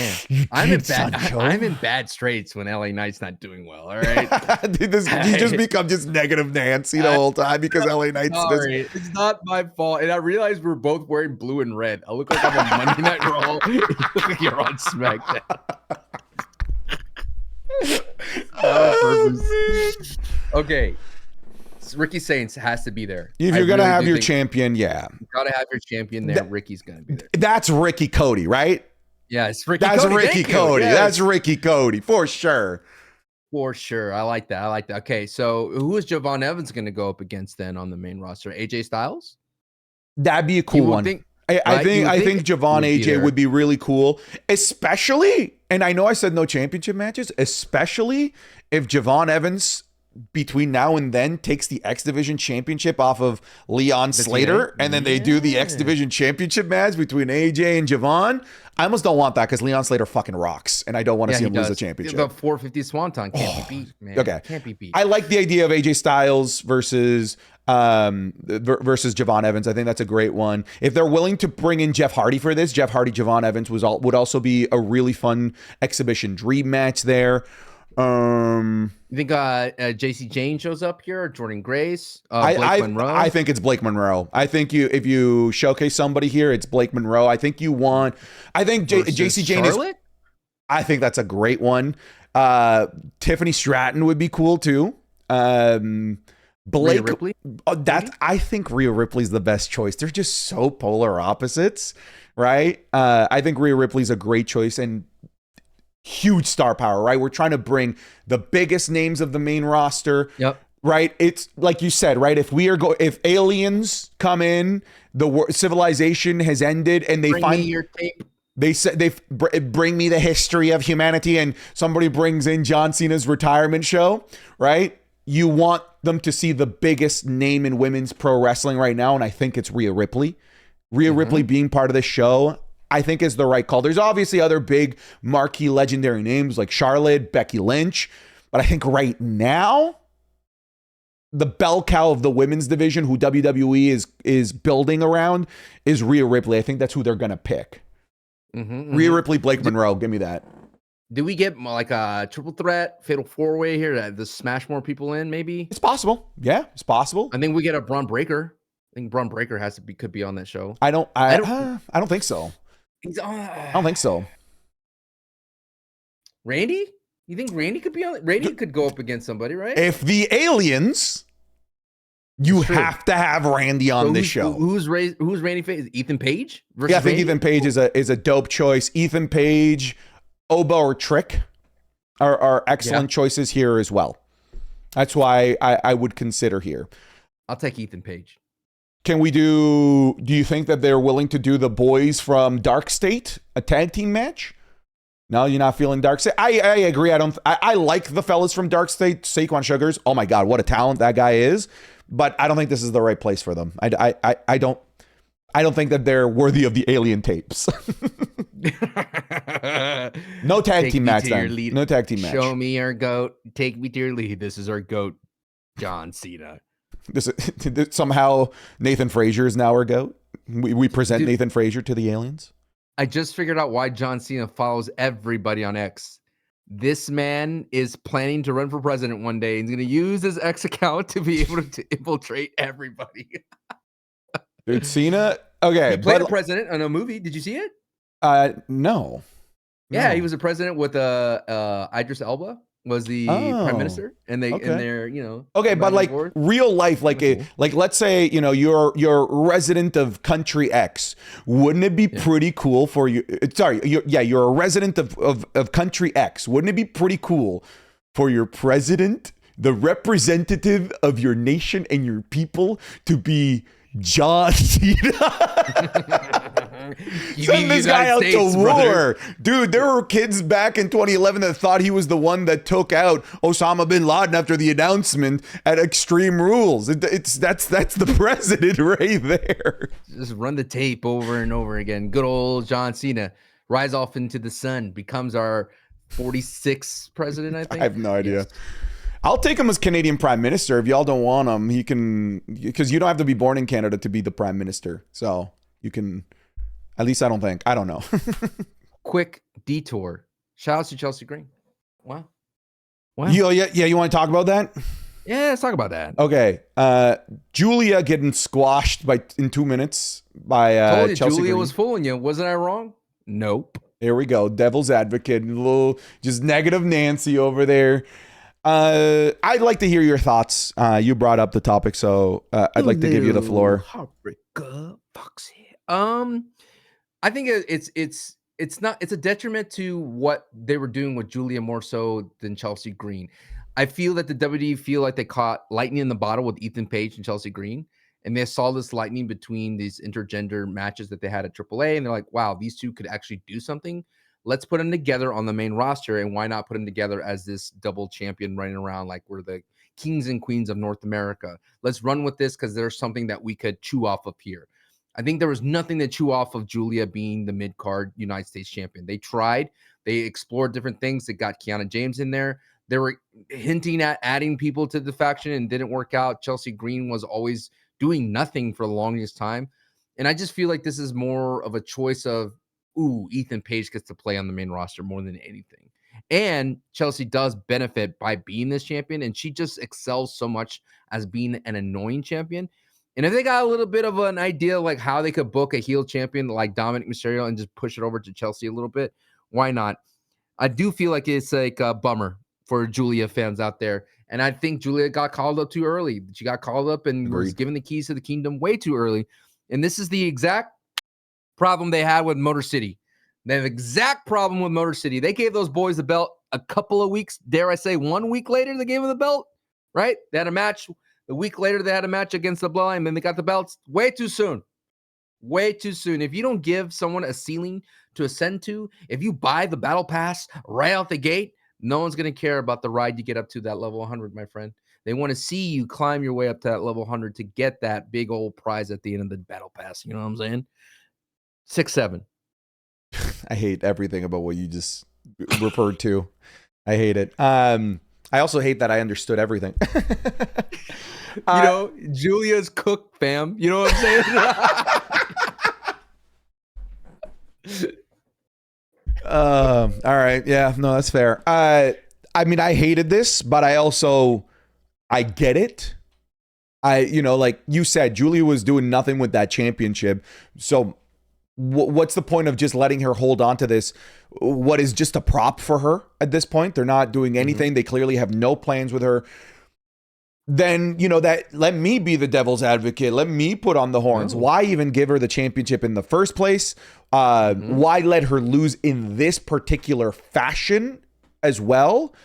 I'm in bad straits when LA Knight's not doing well. All right.
Dude, you just become just negative Nancy the whole time because LA Knight's
it's not my fault. And I realized we're both wearing blue and red. I look like I'm on Monday Night Raw. You look like you're on SmackDown. Okay, so Ricky Saints has to be there.
If you're gonna have your champion, you
gotta have your champion there. Ricky's gonna be there.
That's Ricky Cody, right?
Yeah, it's Ricky.
That's
Cody.
Ricky Cody.
Yes.
That's Ricky Cody for sure.
For sure, I like that. Okay, so who is Javon Evans gonna go up against then on the main roster? AJ Styles.
That'd be a cool one. I think Javon AJ would be really cool, especially, and I know I said no championship matches, especially if Javon Evans between now and then takes the X Division championship off of Leon Slater, and then they do the X Division championship match between AJ and Javon. I almost don't want that because Leon Slater fucking rocks, and I don't want to see him lose the championship.
The 450 Swanton can't be beat, man.
Okay,
can't be beat.
I like the idea of AJ Styles versus Javon Evans. I think that's a great one. If they're willing to bring in Jeff Hardy for this, Jeff Hardy, Javon Evans would also be a really fun exhibition dream match there.
You think JC Jane shows up here or Jordan Grace? Blake Monroe?
I think it's Blake Monroe. I think if you showcase somebody here, it's Blake Monroe. I think JC Jane
Charlotte?
I think that's a great one. Tiffany Stratton would be cool too. Blake
Rhea Ripley?
I think Rhea Ripley's the best choice. They're just so polar opposites, right? I think Rhea Ripley's a great choice and huge star power, right? We're trying to bring the biggest names of the main roster.
Yep.
Right? It's like you said, right? If aliens come in, civilization has ended, and they find
your tape.
They said they bring me the history of humanity, and somebody brings in John Cena's retirement show, right? You want them to see the biggest name in women's pro wrestling right now, and I think it's Rhea Ripley. Ripley being part of the show, I think, is the right call. There's obviously other big marquee legendary names like Charlotte, Becky Lynch, but I think right now, the bell cow of the women's division, who WWE is building around, is Rhea Ripley. I think that's who they're going to pick. Rhea Ripley, Blake Monroe. Give me that.
Do we get like a triple threat, fatal four-way here to smash more people in, maybe?
It's possible. Yeah, it's possible.
I think we get a Braun Breaker. I think Braun Breaker could be on that show.
I don't think so. I don't think so.
Randy? You think Randy could be on? Randy could go up against somebody, right?
If the aliens, you have to have Randy on this show.
Who's Randy face? Ethan Page?
Yeah, I think Ethan Page is a dope choice. Ethan Page, Oba, or Trick are excellent choices here as well. That's why I would consider here.
I'll take Ethan Page.
Do you think that they're willing to do the boys from Dark State, a tag team match? No, you're not feeling Dark State. I agree. I like the fellas from Dark State. Saquon Sugars. Oh my God, what a talent that guy is. But I don't think this is the right place for them. I don't think that they're worthy of the alien tapes. No tag team match then. No tag team match.
Show me your goat. Take me to your lead. This is our goat, John Cena.
Somehow Nathan Frazier is now our goat. We present Nathan Frazier to the aliens.
I just figured out why John Cena follows everybody on X. This man is planning to run for president one day. He's going to use his X account to be able to infiltrate everybody.
Dude, Cena. Okay,
he played a president in a movie. Did you see it?
No.
Yeah, he was a president with Idris Elba was the prime minister, and they're
okay, but like real life, like let's say you're a resident of country X. Wouldn't it be pretty cool for you? Sorry, you're a resident of country X. Wouldn't it be pretty cool for your president the representative of your nation and your people to be John Cena. Send this guy out to war. Dude, there were kids back in 2011 that thought he was the one that took out Osama bin Laden after the announcement at Extreme Rules. That's the president right there.
Just run the tape over and over again. Good old John Cena. Rise off into the sun. Becomes our 46th president, I think.
I have no idea. Yes. I'll take him as Canadian Prime Minister. If y'all don't want him, he can, because you don't have to be born in Canada to be the Prime Minister. So you can, at least I don't think. I don't know.
Quick detour. Shout out to Chelsea Green. Wow.
Yeah, you want to talk about that?
Yeah, let's talk about that.
Okay. Julia getting squashed in 2 minutes by
Told you,
Chelsea
Julia
Green.
was fooling you. Wasn't I wrong? Nope.
Here we go. Devil's advocate. A little just negative Nancy over there. I'd like to hear your thoughts. You brought up the topic, so I'd like to give you the floor.
Heartbreaker, Foxy. I think it's a detriment to what they were doing with Julia more so than Chelsea Green. I feel that the WWE feel like they caught lightning in the bottle with Ethan Page and Chelsea Green, and they saw this lightning between these intergender matches that they had at AAA, and they're like, wow, these two could actually do something. Let's put them together on the main roster, and why not put them together as this double champion running around like we're the kings and queens of North America? Let's run with this because there's something that we could chew off of here. I think there was nothing to chew off of Julia being the mid-card United States champion. They tried. They explored different things. They got Kiana James in there. They were hinting at adding people to the faction and didn't work out. Chelsea Green was always doing nothing for the longest time. And I just feel like this is more of a choice of, ooh, Ethan Page gets to play on the main roster more than anything. And Chelsea does benefit by being this champion, and she just excels so much as being an annoying champion. And if they got a little bit of an idea like how they could book a heel champion like Dominic Mysterio and just push it over to Chelsea a little bit, why not? I do feel like it's like a bummer for Julia fans out there. And I think Julia got called up too early. She got called up and was given the keys to the kingdom way too early. And this is the exact problem they had with Motor City. They have the exact problem with Motor City. They gave those boys the belt a couple of weeks, dare I say 1 week later, they gave them the belt, right? They had a match. A week later, they had a match against the Bloodline, and then they got the belts way too soon. Way too soon. If you don't give someone a ceiling to ascend to, if you buy the battle pass right out the gate, no one's going to care about the ride you get up to that level 100, my friend. They want to see you climb your way up to that level 100 to get that big old prize at the end of the battle pass. You know what I'm saying? 6-7.
I hate everything about what you just referred to. I hate it. I also hate that I understood everything.
Julia's cook, fam. You know what I'm saying?
All right. Yeah, no, that's fair. I mean, I hated this, but I get it. Like you said, Julia was doing nothing with that championship. So what's the point of just letting her hold on to this? What is just a prop for her at this point? They're not doing anything. Mm-hmm. They clearly have no plans with her. Then, that let me be the devil's advocate. Let me put on the horns. Oh. Why even give her the championship in the first place? Why let her lose in this particular fashion as well?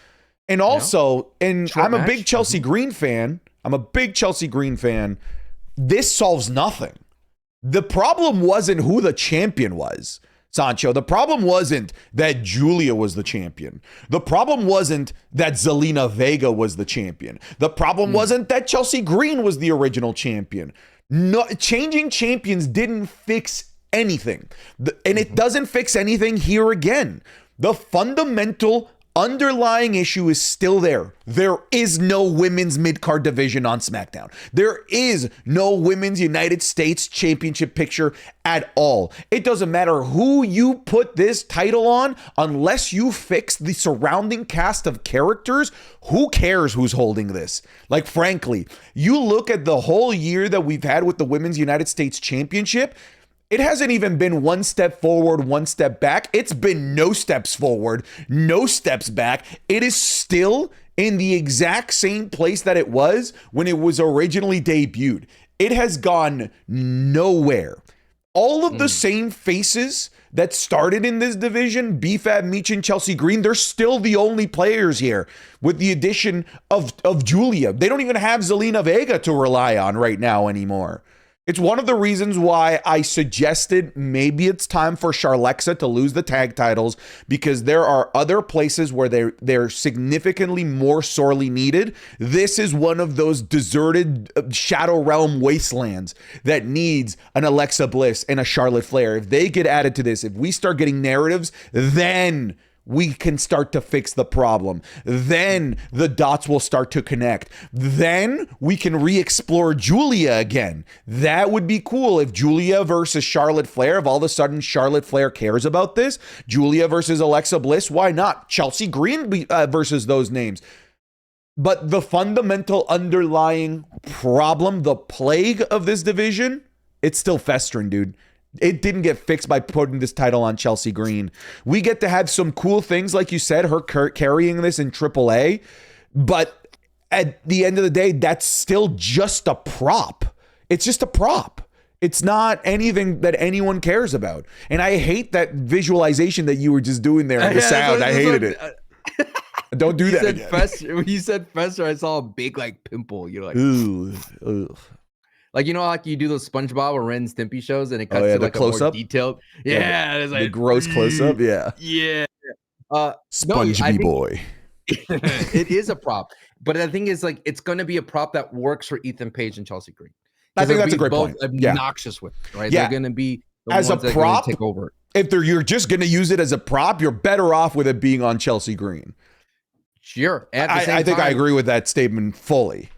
And also, I'm a big Chelsea Green fan. This solves nothing. The problem wasn't who the champion was, Sancho. The problem wasn't that Julia was the champion. The problem wasn't that Zelina Vega was the champion. The problem wasn't that Chelsea Green was the original champion. No, changing champions didn't fix anything. And it doesn't fix anything here again. The fundamental underlying issue is still there. There is no women's mid-card division on SmackDown. There is no women's United States championship picture at all. It doesn't matter who you put this title on, unless you fix the surrounding cast of characters. Who cares who's holding this? Like, frankly, you look at the whole year that we've had with the women's United States championship, it hasn't even been one step forward, one step back. It's been no steps forward, no steps back. It is still in the exact same place that it was when it was originally debuted. It has gone nowhere. All of the same faces that started in this division, BFAB, Meech, and Chelsea Green, they're still the only players here with the addition of Julia. They don't even have Zelina Vega to rely on right now anymore. It's one of the reasons why I suggested maybe it's time for Charlexa to lose the tag titles, because there are other places where they're significantly more sorely needed. This is one of those deserted Shadow Realm wastelands that needs an Alexa Bliss and a Charlotte Flair. If they get added to this, if we start getting narratives, then we can start to fix the problem. Then the dots will start to connect. Then we can re-explore Julia again. That would be cool if Julia versus Charlotte Flair, if all of a sudden Charlotte Flair cares about this. Julia versus Alexa Bliss, why not? Chelsea Green versus those names. But the fundamental underlying problem, the plague of this division, it's still festering, dude. It didn't get fixed by putting this title on Chelsea Green. We get to have some cool things, like you said, her carrying this in AAA. But at the end of the day, that's still just a prop. It's just a prop. It's not anything that anyone cares about. And I hate that visualization that you were just doing there in the sound. I hated it. Don't do that again.
When you said Fester, I saw a big like pimple. You're like,
ooh.
Like, you know, like you do those SpongeBob or Ren and Stimpy shows, and it cuts to like a more detailed. Yeah, it's like
the gross close up. Yeah.
Spongy
boy.
It is a prop, but the thing is, like, it's going to be a prop that works for Ethan Page and Chelsea Green.
I think that's a great point.
Obnoxious with it, right?
Yeah.
They're going to be
as a prop.
Take over.
If you're just going to use it as a prop, you're better off with it being on Chelsea Green.
Sure.
I think I agree with that statement fully.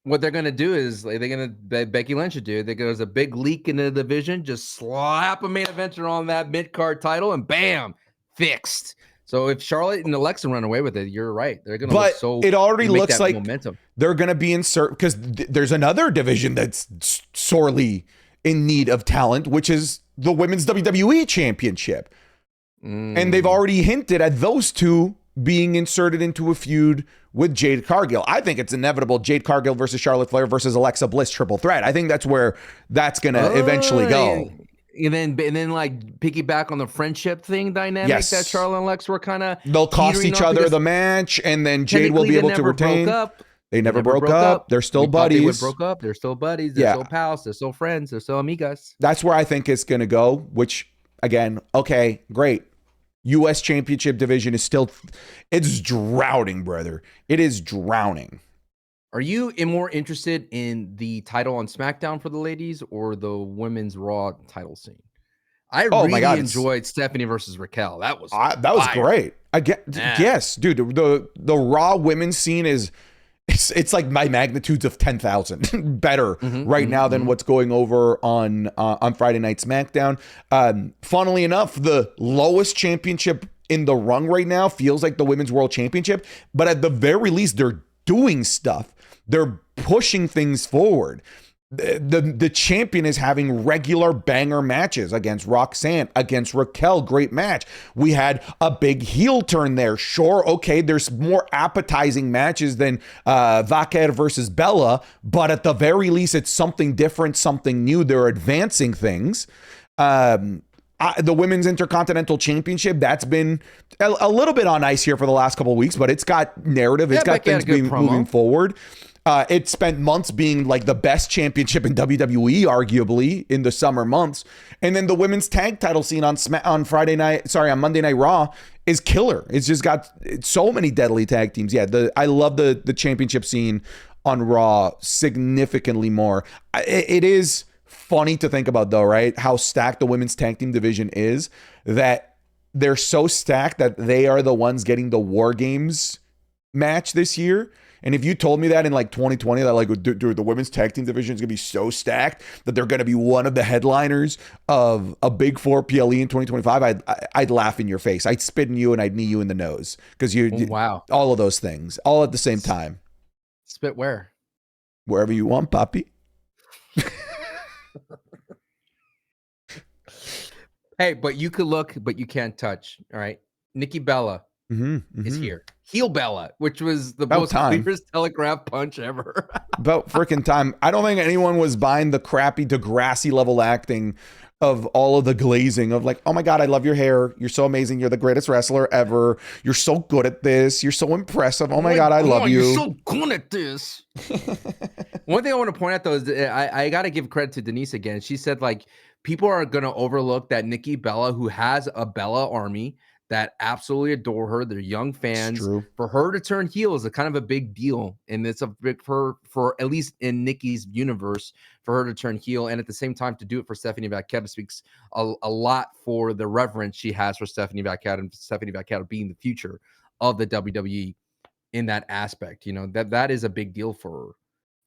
What they're going to do is they're going to Becky Lynch should do. There's a big leak in the division. Just slap a main eventer on that mid-card title and bam, fixed. So if Charlotte and Alexa run away with it, you're right. They're going to look so.
It already looks like
momentum.
They're going to be insert because there's another division that's sorely in need of talent, which is the Women's WWE Championship. And they've already hinted at those two being inserted into a feud with Jade Cargill. I think it's inevitable. Jade Cargill versus Charlotte Flair versus Alexa Bliss triple threat. I think that's where that's going to eventually go.
And then like piggyback on the friendship thing dynamic that Charlotte and Alexa were kind of.
They'll cost each other the match, and then Jade will be able to retain. They never broke up. They're still buddies.
They broke up. They're still buddies. They're still pals. They're still friends. They're still amigas.
That's where I think it's going to go, which again, okay, great. U.S. Championship division is still, it's drowning, brother. It is drowning.
Are you more interested in the title on SmackDown for the ladies or the women's Raw title scene? I really enjoyed Stephanie versus Raquel. That was
great. Yes, dude. The Raw women's scene is it's like my magnitudes of 10,000 better right now than what's going over on Friday Night SmackDown. Funnily enough, the lowest championship in the rung right now feels like the Women's World Championship, but at the very least, they're doing stuff. They're pushing things forward. The champion is having regular banger matches against Roxanne, against Raquel. Great match. We had a big heel turn there. Sure, okay, there's more appetizing matches than Vaquer versus Bella, but at the very least, it's something different, something new. They're advancing things. The Women's Intercontinental Championship, that's been a little bit on ice here for the last couple of weeks, but it's got narrative. It's got things moving forward. It spent months being like the best championship in WWE, arguably, in the summer months. And then the women's tag title scene on Monday Night Raw is killer. It's just got so many deadly tag teams. Yeah, I love the championship scene on Raw significantly more. It is funny to think about, though, right? How stacked the women's tag team division is, that they're so stacked that they are the ones getting the War Games match this year. And if you told me that in like 2020, that like, dude, the women's tag team division is going to be so stacked that they're going to be one of the headliners of a Big Four PLE in 2025, I'd laugh in your face. I'd spit in you and I'd knee you in the nose because all of those things, all at the same time.
Spit where?
Wherever you want, Poppy.
Hey, but you could look, but you can't touch. All right. Nikki Bella is here. Heel Bella, which was the most clearest telegraph punch ever.
About freaking time. I don't think anyone was buying the crappy Degrassi level acting of all of the glazing of like, oh my God, I love your hair. You're so amazing. You're the greatest wrestler ever. You're so good at this. You're so impressive. Oh my God, I love you.
You're so good at this. One thing I want to point out though is I got to give credit to Denise again. She said like people are going to overlook that Nikki Bella, who has a Bella army that absolutely adore her. They're young fans. For her to turn heel is a kind of a big deal. And it's a big for at least in Nikki's universe, for her to turn heel. And at the same time, to do it for Stephanie Vacchetta speaks a lot for the reverence she has for Stephanie Vacchetta, and Stephanie Vacchetta being the future of the WWE in that aspect. You know, that is a big deal for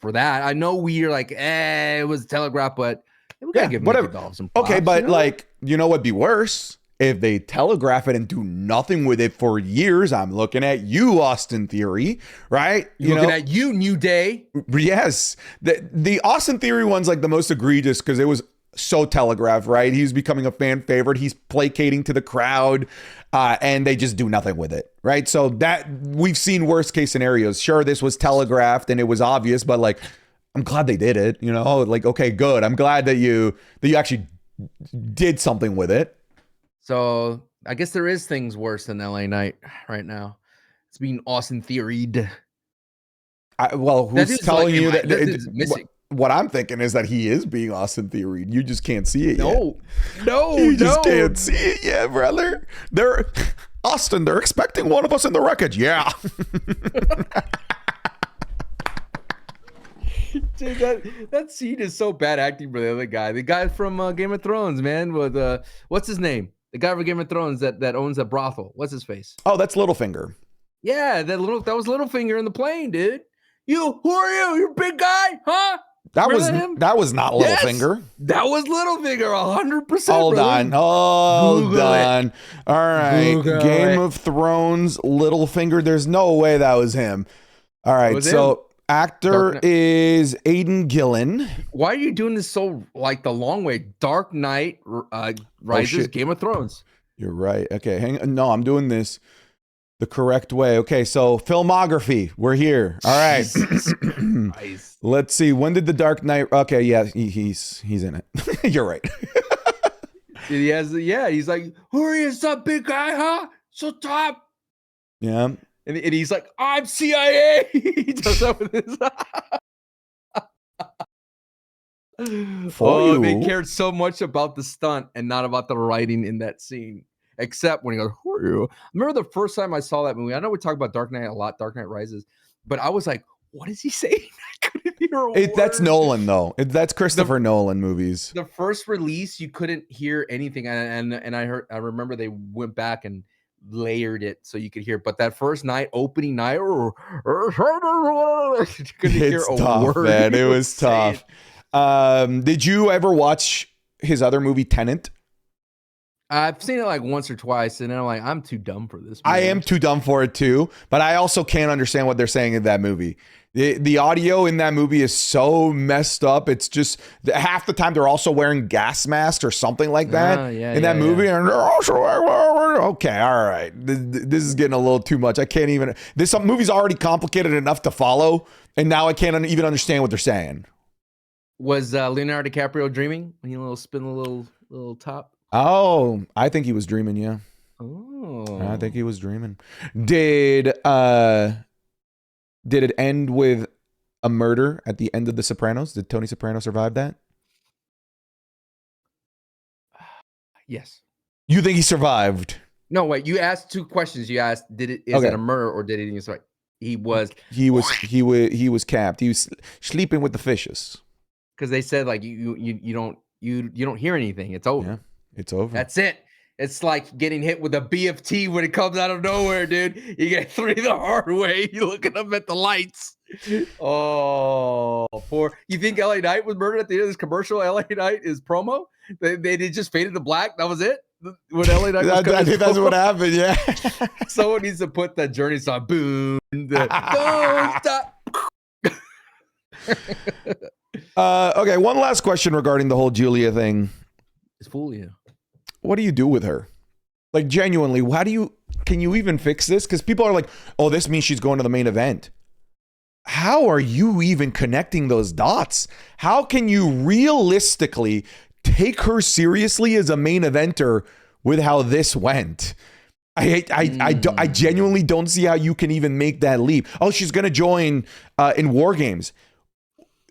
that. I know we're like, it was telegraphed, but we gotta give Nikki Bella some props,
okay, but like, you know what'd be worse? If they telegraph it and do nothing with it for years. I'm looking at you, Austin Theory, right?
Looking at you, New Day.
Yes. The Austin Theory one's like the most egregious because it was so telegraphed, right? He's becoming a fan favorite. He's placating to the crowd, and they just do nothing with it, right? So that we've seen worst case scenarios. Sure, this was telegraphed and it was obvious, but like, I'm glad they did it, you know? Like, okay, good. I'm glad that you actually did something with it.
So I guess there is things worse than LA Knight right now. It's being Austin Theoried.
Well, who's telling you that?
Missing.
What I'm thinking is that he is being Austin Theoried. You just can't see it
yet.
You just can't see it yet, brother. Austin, they're expecting one of us in the wreckage. Yeah.
Dude, that scene is so bad acting for the other guy. The guy from Game of Thrones, man, with what's his name? The guy from Game of Thrones that owns a brothel. What's his face?
Oh, that's Littlefinger.
Yeah, that was Littlefinger in the plane, dude. Who are you? You're a big guy, huh?
That was not Littlefinger.
Yes, that was Littlefinger, 100%.
Hold on. All right.
Google
Game of Thrones, Littlefinger. There's no way that was him. All right. So actor is Aidan Gillen.
Why are you doing this so like the long way? Dark Knight Rises, Game of Thrones.
You're right. Okay, hang on. No, I'm doing this the correct way. Okay, so filmography. We're here. All right.
Nice.
Let's see. When did the Dark Knight? Okay, yeah, he's in it. You're right.
He's like, who are you, some big guy, huh? So top.
Yeah.
And he's like, I'm CIA. He does that with his. They cared so much about the stunt and not about the writing in that scene. Except when he goes, who are you? I remember the first time I saw that movie. I know we talk about Dark Knight a lot, Dark Knight Rises, but I was like, what is he saying? I couldn't hear a word.
That's Nolan, though. That's Christopher Nolan movies.
The first release, you couldn't hear anything. And I remember they went back and layered it so you could hear. But that first night, opening night, you couldn't hear a
tough,
word.
Man. It was tough. Did you ever watch his other movie, Tenet?
I've seen it like once or twice, and then I'm like, I'm too dumb for this movie.
I am too dumb for it too, but I also can't understand what they're saying in that movie. The audio in that movie is so messed up. It's just half the time they're also wearing gas masks or something like that in that movie. And they're also okay, all right. This is getting a little too much. I can't even. This movie's already complicated enough to follow, and now I can't even understand what they're saying.
Was Leonardo DiCaprio dreaming when he spin a little top?
Oh, I think he was dreaming. Yeah.
Oh,
I think he was dreaming. Did it end with a murder at the end of The Sopranos? Did Tony Soprano survive that?
Yes.
You think he survived?
No, wait. You asked two questions. You asked, is it a murder or did he survive? He was capped. He was sleeping with the fishes. Because they said like you don't hear anything. It's over.
Yeah, it's over.
That's it. It's like getting hit with a BFT when it comes out of nowhere, dude. You get 3 the hard way. You're looking up at the lights. Oh, poor. You think LA Knight was murdered at the end of this commercial? LA Knight is promo? They just faded to black. That was it? When LA Knight was
I think that's what happened, yeah.
Someone needs to put that Journey song. Boom. Don't stop.
Okay, one last question regarding the whole Julia thing.
It's fool you.
What do you do with her? Like, genuinely, can you even fix this? Because people are like, oh, this means she's going to the main event. How are you even connecting those dots? How can you realistically take her seriously as a main eventer with how this went. I genuinely don't see how you can even make that leap. Oh, she's going to join in War Games.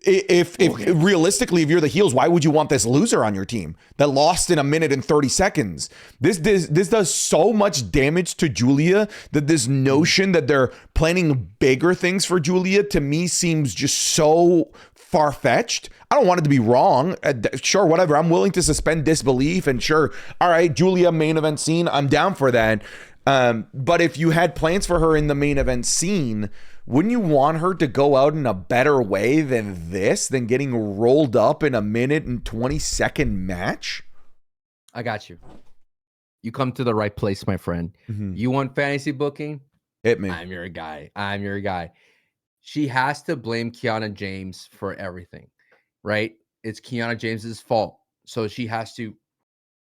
If realistically, if you're the heels, why would you want this loser on your team that lost in 1 minute and 30 seconds? This does so much damage to Julia that this notion that they're planning bigger things for Julia to me seems just so far-fetched. I don't want it to be wrong. Sure, whatever. I'm willing to suspend disbelief, and sure, all right, Julia main event scene, I'm down for that. But if you had plans for her in the main event scene, wouldn't you want her to go out in a better way than this, than getting rolled up in a 1 minute and 20-second match?
I got you. You come to the right place, my friend. You want fantasy booking?
Hit me.
I'm your guy. She has to blame Kiana James for everything, right? It's Kiana James's fault. So she has to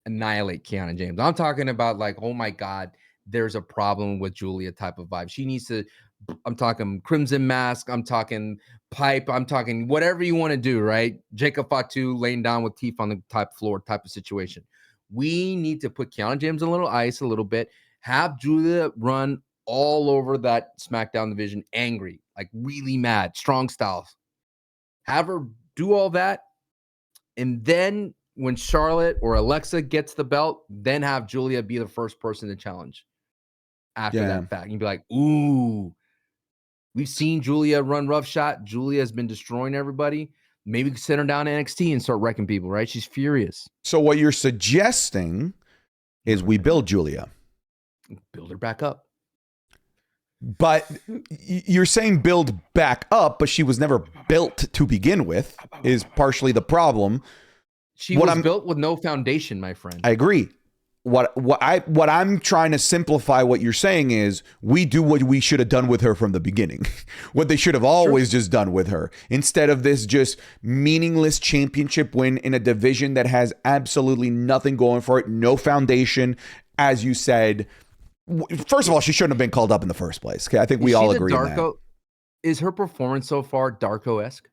annihilate Kiana James. I'm talking about like, oh my God, there's a problem with Julia type of vibe. She needs to, I'm talking Crimson Mask, I'm talking pipe, I'm talking whatever you want to do, right? Jacob Fatu laying down with teeth on the top floor type of situation. We need to put Kiana James in a little ice a little bit, have Julia run all over that SmackDown division angry, like really mad, strong styles. Have her do all that. And then when Charlotte or Alexa gets the belt, then have Julia be the first person to challenge after that fact. You'd be like, ooh, we've seen Julia run roughshod. Julia has been destroying everybody. Maybe we can send her down to NXT and start wrecking people, right? She's furious.
So what you're suggesting is we build Julia.
Build her back up.
But you're saying build back up, but she was never built to begin with, is partially the problem.
She was built with no foundation, my friend.
I agree. What I'm trying to simplify what you're saying is we do what we should have done with her from the beginning. What they should have always just done with her, instead of this just meaningless championship win in a division that has absolutely nothing going for it, no foundation. As you said, first of all, she shouldn't have been called up in the first place. Okay, I think we all agree on that.
Is her performance so far Darko-esque?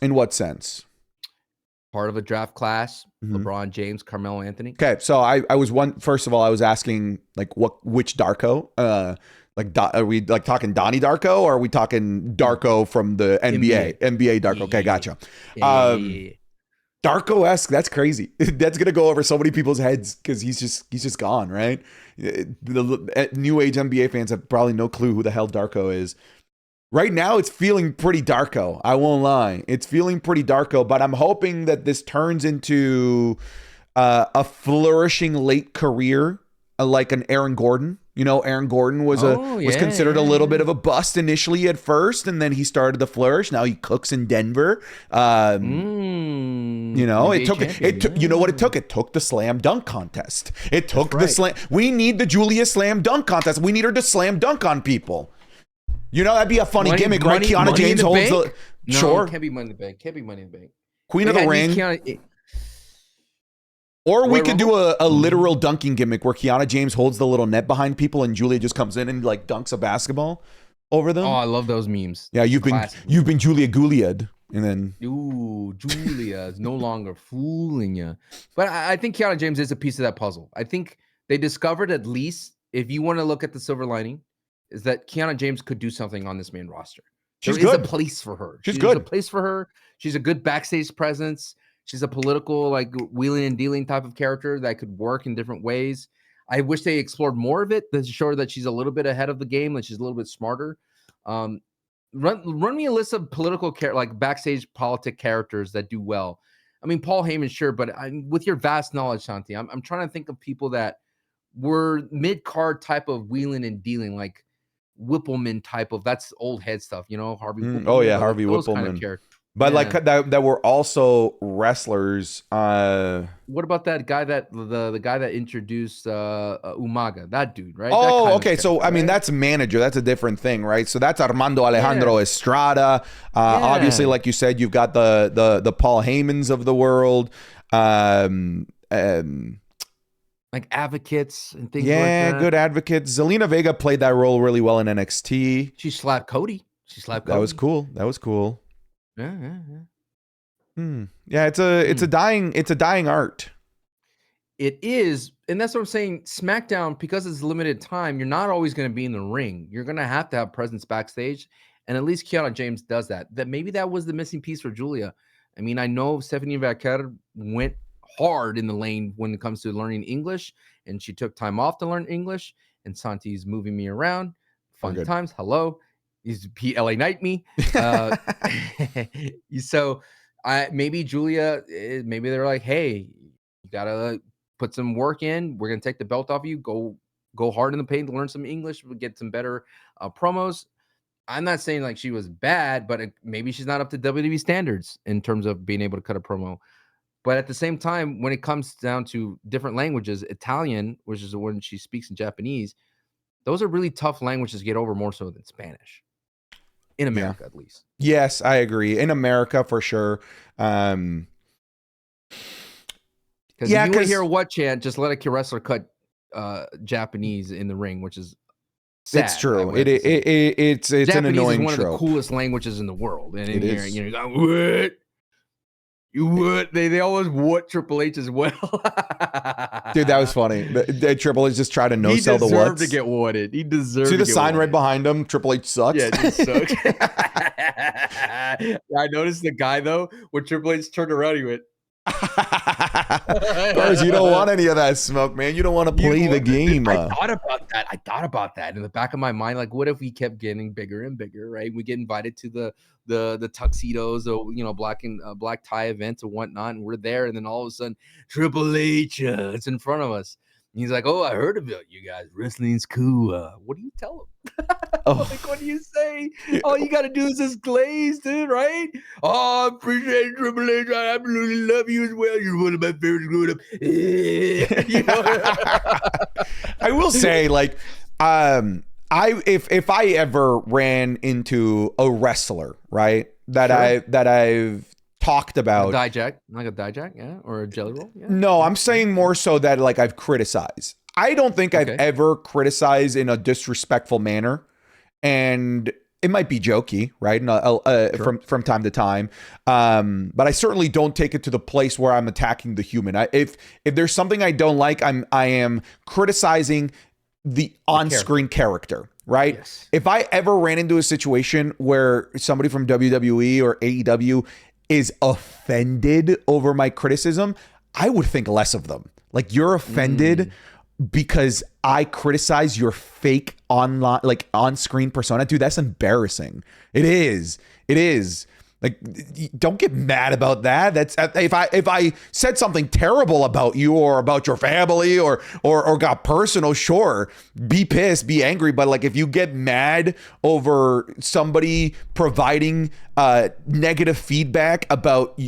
In what sense?
Part of a draft class, LeBron James, Carmelo Anthony.
Okay, so I was first of all, I was asking like which Darko? Are we like talking Donnie Darko, or are we talking Darko from the NBA? NBA Darko. Okay, gotcha. Darko-esque, that's crazy. That's gonna go over so many people's heads because he's just gone, right? The new age NBA fans have probably no clue who the hell Darko is. Right now, it's feeling pretty Darko. I won't lie. It's feeling pretty Darko, but I'm hoping that this turns into a flourishing late career, like an Aaron Gordon. You know, Aaron Gordon was considered a little bit of a bust initially at first, and then he started to flourish. Now he cooks in Denver. You know, it took. You know what it took? It took the slam dunk contest. It took the slam. We need the Julia slam dunk contest. We need her to slam dunk on people. You know, that'd be a funny gimmick, right? Kiana James holds the...
No,
sure.
Can't be Money in the Bank. Can't be Money in the Bank.
Queen of the Ring. Or we could do a literal dunking gimmick where Kiana James holds the little net behind people and Julia just comes in and like dunks a basketball over them.
Oh, I love those memes.
Yeah, you've been Julia Goulia'd. And then...
Ooh, Julia is no longer fooling you. But I think Kiana James is a piece of that puzzle. I think they discovered, at least, if you want to look at the silver lining, is that Kiana James could do something on this main roster. There is a place for her.
She's good.
There's a place for her. She's a good backstage presence. She's a political, like, wheeling and dealing type of character that could work in different ways. I wish they explored more of it to show that she's a little bit ahead of the game, that she's a little bit smarter. Run me a list of political like backstage politic characters that do well. I mean, Paul Heyman, sure, but with your vast knowledge, Santi, I'm trying to think of people that were mid-card type of wheeling and dealing, like Whippleman type of, that's old head stuff, you know, Harvey Whippleman.
Oh yeah, Harvey Whippleman. Kind of but like that were also wrestlers.
What about that guy that the guy that introduced Umaga, that dude, right?
Oh, okay. So I mean, that's manager. That's a different thing, right? So that's Armando Alejandro Estrada. Obviously, like you said, you've got the Paul Heymans of the world.
Like advocates and things like
that. Yeah, good advocates. Zelina Vega played that role really well in NXT.
She slapped Cody.
That was cool.
Yeah.
Yeah, it's a dying art.
It is, and that's what I'm saying. SmackDown, because it's limited time, you're not always going to be in the ring. You're going to have presence backstage, and at least Kiana James does that. Maybe that was the missing piece for Julia. I mean, I know Stephanie Vaquer went hard in the lane when it comes to learning English, and she took time off to learn English. And Santi's moving me around. Fun times. Hello, he's LA Knight me. So, maybe Julia. Maybe they're like, hey, you gotta put some work in. We're gonna take the belt off you. Go hard in the paint to learn some English. We'll get some better promos. I'm not saying like she was bad, but maybe she's not up to WWE standards in terms of being able to cut a promo. But at the same time, when it comes down to different languages, Italian, which is the one she speaks in Japanese, those are really tough languages to get over more so than Spanish. In America, at least.
Yes, I agree. In America, for sure.
Because if you want to hear what chant, just let a wrestler cut Japanese in the ring, which is sad.
It's true. It's
Japanese
an annoying
is one
trope.
of the coolest languages in the world. And
it
in
is.
Here, what? You would? They always what Triple H as well.
Dude, that was funny. The Triple H just tried to no-sell the what's.
He deserved to get whatted. He deserved to get
See the sign
whatted.
right behind him? Triple H sucks.
Yeah, it just sucks. I noticed the guy, though, when Triple H turned around, he went,
Cars, you don't want any of that smoke, man. You don't want to play the game.
I thought about that in the back of my mind. Like, what if we kept getting bigger and bigger, right? We get invited to the tuxedos or black tie events or whatnot, and we're there, and then all of a sudden Triple H it's in front of us. And he's like, "Oh, I heard about you guys. Wrestling's cool. What do you tell him? Like, what do you say? All you got to do is just glaze, dude, right? Oh, I appreciate it, Triple H. I absolutely love you as well. You're one of my favorites growing up."
I will say, like, if I ever ran into a wrestler, right, that I've talked about,
like a Dijak, yeah, or a Jelly Roll, yeah.
No, I'm saying more so that like I've criticized. I don't think I've ever criticized in a disrespectful manner, and it might be jokey, right? From time to time, but I certainly don't take it to the place where I'm attacking the human. If there's something I don't like, I am criticizing the on-screen character, right?
Yes.
If I ever ran into a situation where somebody from WWE or AEW is offended over my criticism, I would think less of them. Like, you're offended because I criticize your fake online, like on-screen persona. Dude, that's embarrassing. It is. Like, don't get mad about that. That's if I said something terrible about you or about your family or got personal, sure, be pissed, be angry. But like, if you get mad over somebody providing negative feedback about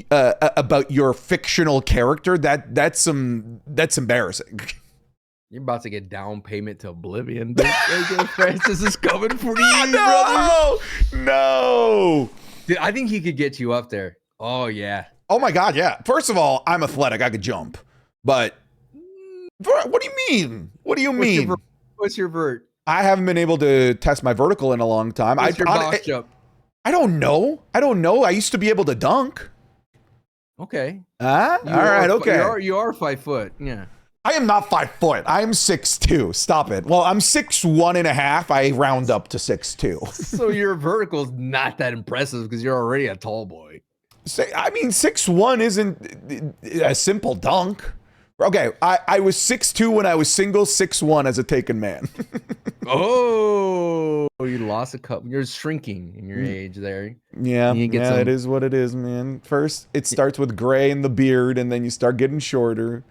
your fictional character, that's embarrassing.
You're about to get down payment to oblivion. Francis is coming for you, brother.
No.
Dude, I think he could get you up there. Oh, yeah.
Oh, my God, yeah. First of all, I'm athletic. I could jump. But what do you mean? What do you mean?
What's your vert?
I haven't been able to test my vertical in a long time.
What's your box jump?
I don't know. I used to be able to dunk.
Okay.
All right, okay.
You are 5 foot. Yeah.
I am not 5 foot. I am 6'2". Stop it. Well, I'm 6'1.5". I round up to 6'2".
So your vertical is not that impressive because you're already a tall boy.
I mean, 6'1" isn't a simple dunk. Okay, I was 6'2" when I was single, 6'1" as a taken man.
Oh, you lost a couple. You're shrinking in your age there.
Yeah, it is what it is, man. First, it starts with gray in the beard, and then you start getting shorter.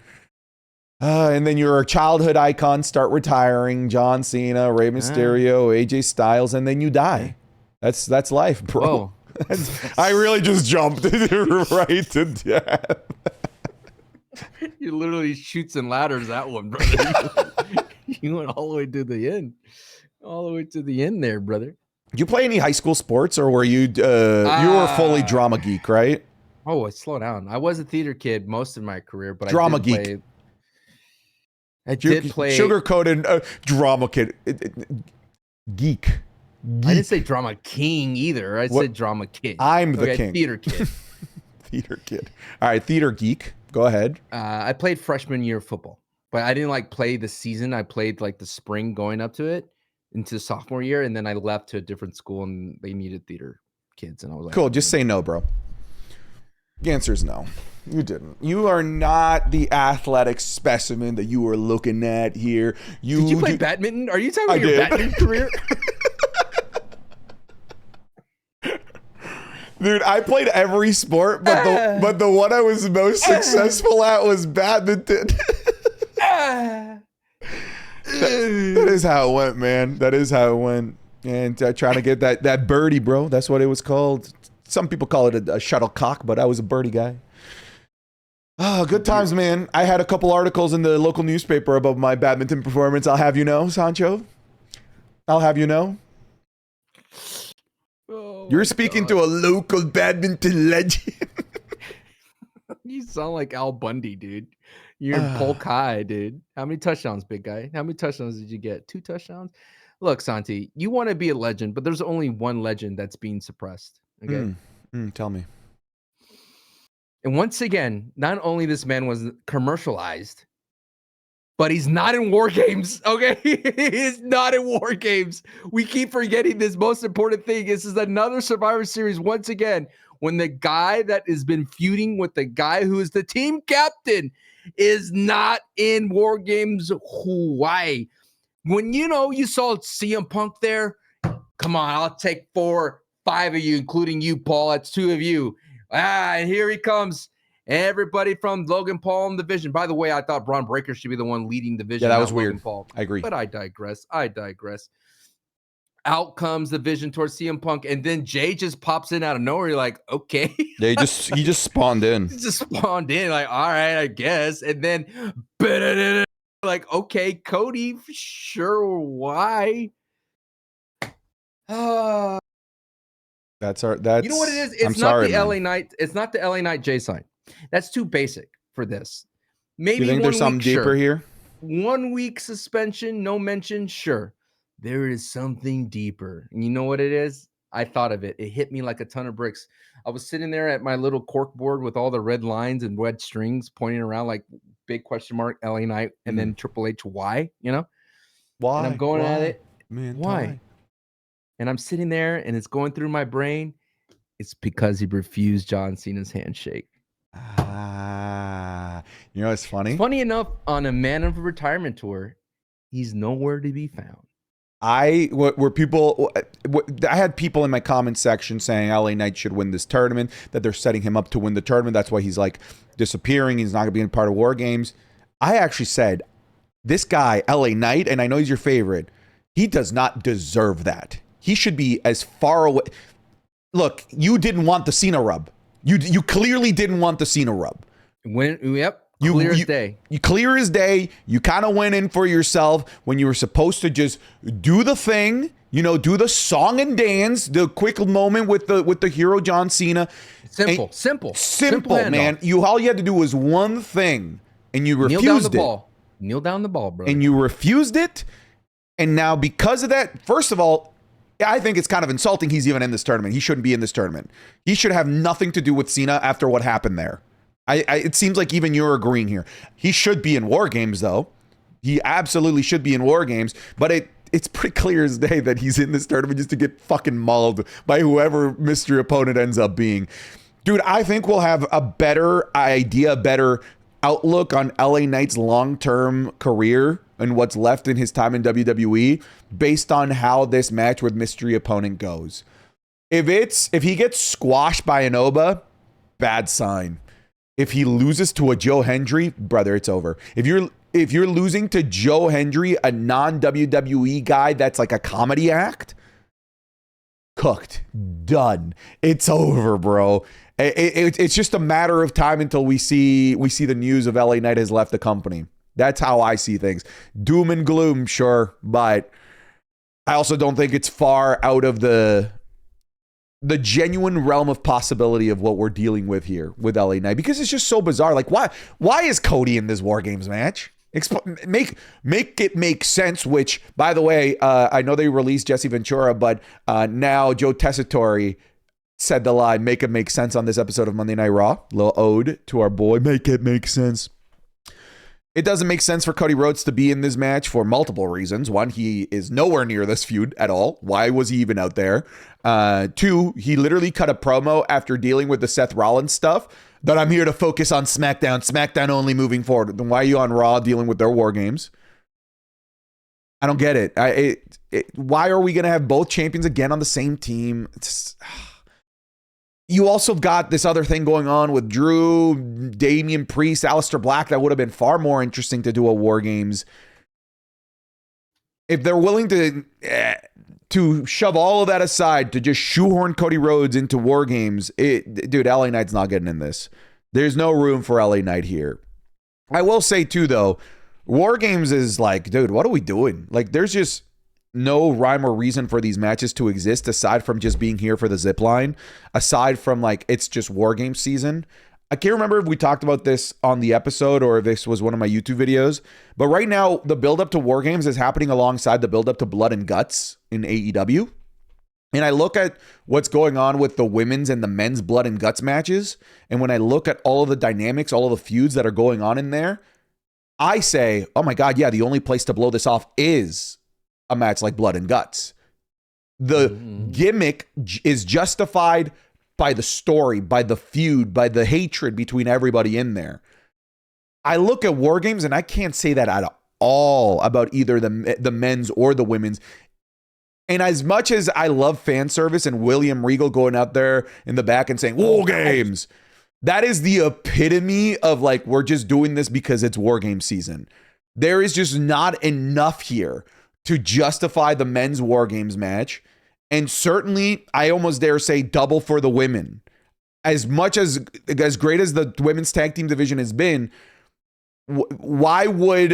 And then your childhood icons start retiring. John Cena, Rey Mysterio, AJ Styles, and then you die. That's life, bro. I really just jumped right to death.
You literally shoots and ladders that one, brother. You went all the way to the end. All the way to the end there, brother.
Did you play any high school sports, or were you you were fully drama geek, right?
Oh, slow down. I was a theater kid most of my career, but
drama geek.
I did play
sugar-coated drama kid. Geek.
I didn't say drama king either. I said drama kid.
I'm the king.
Theater kid.
Theater kid. All right, theater geek. Go ahead.
I played freshman year of football, but I didn't like play the season. I played like the spring going up to it into sophomore year, and then I left to a different school, and they needed theater kids, and I was like,
cool. Just say no, bro. The answer is no. You didn't. You are not the athletic specimen that you were looking at here.
Did you play badminton? Are you talking about your badminton career?
Dude, I played every sport, but the one I was most successful at was badminton. That is how it went, man. That is how it went. And trying to get that birdie, bro. That's what it was called. Some people call it a shuttlecock, but I was a birdie guy. Oh, good times, man. I had a couple articles in the local newspaper about my badminton performance. I'll have you know, Sancho. I'll have you know. Oh, you're speaking to a local badminton legend.
You sound like Al Bundy, dude. You're in Polk High, dude. How many touchdowns, big guy? How many touchdowns did you get? 2 touchdowns? Look, Santi, you want to be a legend, but there's only one legend that's being suppressed. Okay?
Tell me.
And once again, not only this man was commercialized, but he's not in war games, okay? He's not in war games. We keep forgetting this most important thing. This is another Survivor Series once again, when the guy that has been feuding with the guy who is the team captain is not in war games Hawaii. When you saw CM Punk there, come on, I'll take 4, 5 of you, including you, Paul. That's 2 of you. And here he comes. Everybody from Logan Paul in the division. By the way, I thought Braun Breaker should be the one leading the division.
Yeah, that was weird.
Paul.
I agree.
But I digress. Out comes the vision towards CM Punk, and then Jay just pops in out of nowhere. You're like, okay.
Yeah, he just spawned in.
He just spawned in, like, all right, I guess. And then, like, okay, Cody, sure, why?
That's
you know what it is? It's not the LA Knight. It's not the LA Knight J sign. That's too basic for this. Maybe
you think there's something deeper here?
1 week suspension, no mention, sure. There is something deeper. And you know what it is? I thought of it. It hit me like a ton of bricks. I was sitting there at my little cork board with all the red lines and red strings pointing around like big question mark, LA Knight, and then Triple H, why?
Why?
And I'm going at it.
Man,
why? And I'm sitting there and it's going through my brain. It's because he refused John Cena's handshake.
It's funny?
Funny enough, on a Man of Retirement tour, he's nowhere to be found.
I had people in my comment section saying LA Knight should win this tournament, that they're setting him up to win the tournament. That's why he's like disappearing. He's not going to be a part of War Games. I actually said, this guy, LA Knight, and I know he's your favorite, he does not deserve that. He should be as far away. Look, you didn't want the Cena rub. You clearly didn't want the Cena rub.
Clear as day.
You clear as day. You kind of went in for yourself when you were supposed to just do the thing, do the song and dance, the quick moment with the hero John Cena.
Simple,
man. All you had to do was one thing, and you refused it.
Kneel down the ball, bro.
And you refused it, and now because of that, first of all, I think it's kind of insulting he's even in this tournament. He shouldn't be in this tournament. He should have nothing to do with Cena after what happened there. It seems like even you're agreeing here. He should be in War Games, though. He absolutely should be in War Games. But it's pretty clear as day that he's in this tournament just to get fucking mauled by whoever mystery opponent ends up being. Dude, I think we'll have a better idea, better outlook on LA Knight's long-term career and what's left in his time in WWE based on how this match with mystery opponent goes. If he gets squashed by Inoba, bad sign. If he loses to a Joe Hendry, brother, it's over. If you're losing to Joe Hendry, a non-WWE guy that's like a comedy act, cooked, done. It's over, bro. It's just a matter of time until we see the news of LA Knight has left the company. That's how I see things. Doom and gloom, sure, but I also don't think it's far out of the genuine realm of possibility of what we're dealing with here with LA Knight, because it's just so bizarre. Like, why is Cody in this War Games match? Make it make sense, which, by the way, I know they released Jesse Ventura, but now Joe Tessitore said the line, make it make sense on this episode of Monday Night Raw. Little ode to our boy, make it make sense. It doesn't make sense for Cody Rhodes to be in this match for multiple reasons. One, he is nowhere near this feud at all. Why was he even out there? Two, he literally cut a promo after dealing with the Seth Rollins stuff that I'm here to focus on SmackDown only moving forward. Then why are you on Raw dealing with their War Games? I don't get it. Why are we going to have both champions again on the same team? You also got this other thing going on with Drew, Damian Priest, Aleister Black that would have been far more interesting to do a War Games. If they're willing to shove all of that aside to just shoehorn Cody Rhodes into War Games, dude, LA Knight's not getting in this. There's no room for LA Knight here. I will say too, though, War Games is like, dude, what are we doing? Like, there's just no rhyme or reason for these matches to exist aside from just being here for the zip line, aside from like it's just War Game season. I can't remember if we talked about this on the episode or if this was one of my YouTube videos, but right now the build up to War Games is happening alongside the build up to Blood and Guts in AEW. And I look at what's going on with the women's and the men's Blood and Guts matches, and when I look at all of the dynamics, all of the feuds that are going on in there, I say, oh my God, yeah, the only place to blow this off is a match like Blood and Guts. The gimmick is justified by the story, by the feud, by the hatred between everybody in there. I look at War Games and I can't say that at all about either the men's or the women's. And as much as I love fan service and William Regal going out there in the back and saying War Games, that is the epitome of like, we're just doing this because it's War Game season. There is just not enough here to justify the men's War Games match. And certainly, I almost dare say double for the women. As much as great as the women's tag team division has been, why would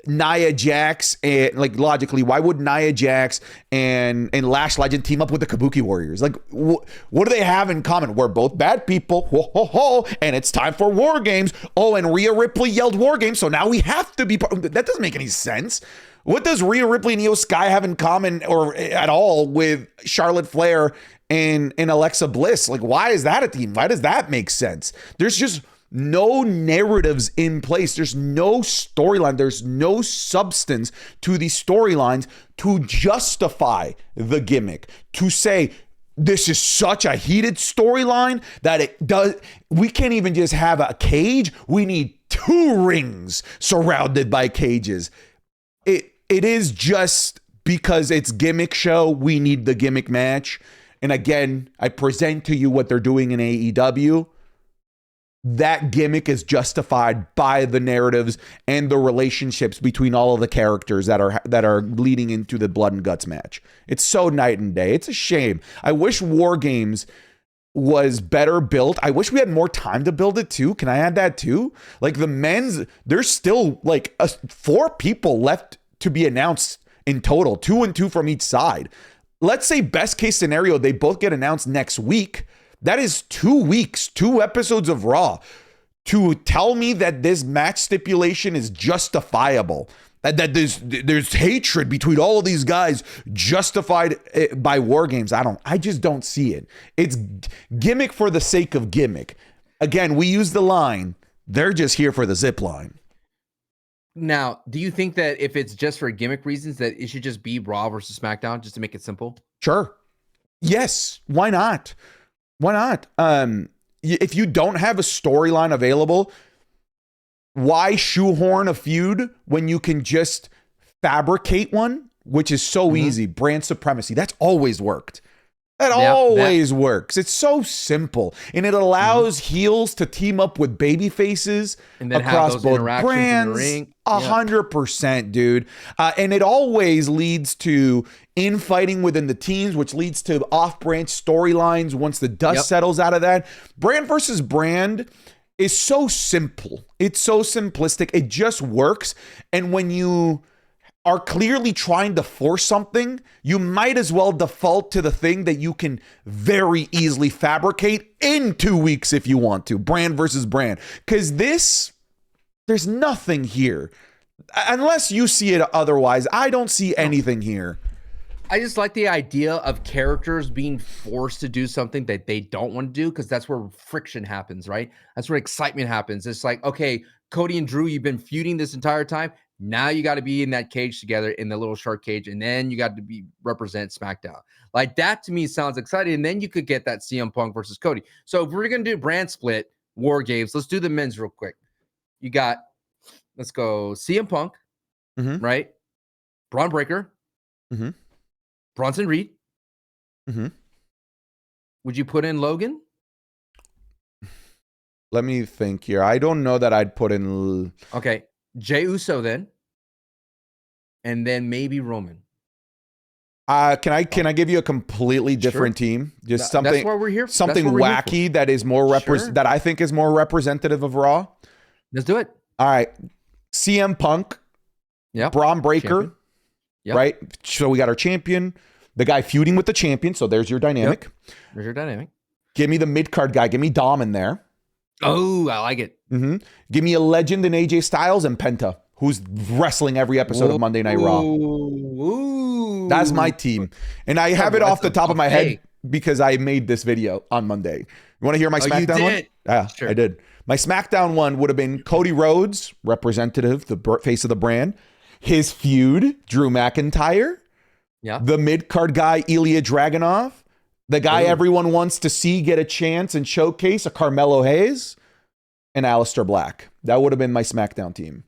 Nia Jax and like logically, why would Nia Jax and Lash Legend team up with the Kabuki Warriors? Like, what do they have in common? We're both bad people, ho, ho, ho, and it's time for War Games. Oh, and Rhea Ripley yelled War Games, so now we have to be part. That doesn't make any sense. What does Rhea Ripley and Io Sky have in common or at all with Charlotte Flair and Alexa Bliss? Like, why is that a team? Why does that make sense? There's just no narratives in place. There's no storyline. There's no substance to these storylines to justify the gimmick, to say this is such a heated storyline that it does. We can't even just have a cage. We need 2 rings surrounded by cages. It is just because it's gimmick show. We need the gimmick match. And again, I present to you what they're doing in AEW. That gimmick is justified by the narratives and the relationships between all of the characters that are leading into the Blood and Guts match. It's so night and day. It's a shame. I wish War Games was better built. I wish we had more time to build it too. Can I add that too? Like the men's, there's still like 4 people left to be announced in total, 2 and 2 from each side. Let's say best case scenario, they both get announced next week. That is 2 weeks, 2 episodes of Raw to tell me that this match stipulation is justifiable. That there's hatred between all of these guys justified by War Games. I just don't see it. It's gimmick for the sake of gimmick. Again, we use the line, they're just here for the zip line.
Now, do you think that if it's just for gimmick reasons that it should just be Raw versus SmackDown just to make it simple?
Sure. Yes. Why not? Why not? If you don't have a storyline available, why shoehorn a feud when you can just fabricate one, which is so easy? Brand supremacy. That's always worked. That always works. It's so simple. And it allows heels to team up with baby faces and then across both brands. 100%, dude. And it always leads to infighting within the teams, which leads to off-brand storylines once the dust settles out of that. Brand versus brand is so simple. It's so simplistic. It just works. And when you are clearly trying to force something, you might as well default to the thing that you can very easily fabricate in 2 weeks if you want to. Brand versus brand. Because there's nothing here. Unless you see it otherwise, I don't see anything here.
I just like the idea of characters being forced to do something that they don't want to do, because that's where friction happens, right? That's where excitement happens. It's like, okay, Cody and Drew, you've been feuding this entire time. Now you got to be in that cage together in the little shark cage, and then you got to be represent SmackDown. Like that to me sounds exciting. And then you could get that CM Punk versus Cody. So if we're gonna do brand split war games, let's do the men's real quick. You got, let's go CM Punk, right? Braun Breaker, Bronson Reed. Would you put in Logan?
Let me think here. I don't know that I'd put in.
Okay, Jey Uso then, and then maybe Roman.
Can I give you a completely different team? Just something.
That's what we're here.
Something wacky that is more that I think is more representative of Raw.
Let's do it.
All right, CM Punk.
Yeah.
Braun Breaker.
Yep.
Right. So we got our champion, the guy feuding with the champion. So there's your dynamic.
Yep. There's your dynamic.
Give me the mid card guy. Give me Dom in there.
Oh, I like it.
Give me a legend in AJ Styles and Penta, who's wrestling every episode of Monday Night Raw.
Ooh.
That's my team. And I have it off the top of my head because I made this video on Monday. You want to hear my SmackDown one? Yeah, sure. I did. My SmackDown one would have been Cody Rhodes, representative, the face of the brand. His feud, Drew McIntyre.
Yeah.
The mid-card guy, Ilya Dragunov. The guy everyone wants to see get a chance and showcase, a Carmelo Hayes. And Aleister Black. That would have been my SmackDown team.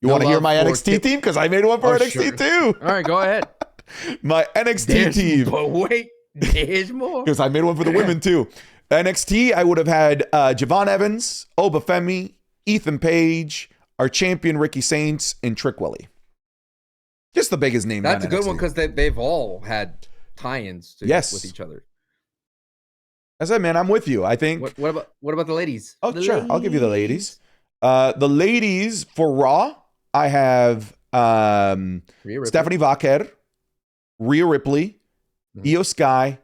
You want to hear my NXT team? Because I made one for NXT too.
All right, go ahead.
My NXT team.
But wait, there's more.
Because I made one for the women too. NXT, I would have had Javon Evans, Obafemi, Ethan Page, our champion Ricky Saints, and Trick Willie. Just the biggest name.
That's a good one because they've all had tie-ins with each other.
I said, man, I'm with you. I think.
What about the ladies?
Oh, sure. I'll give you the ladies. The ladies for Raw, I have Stephanie Vaquer, Rhea Ripley, Io Sky,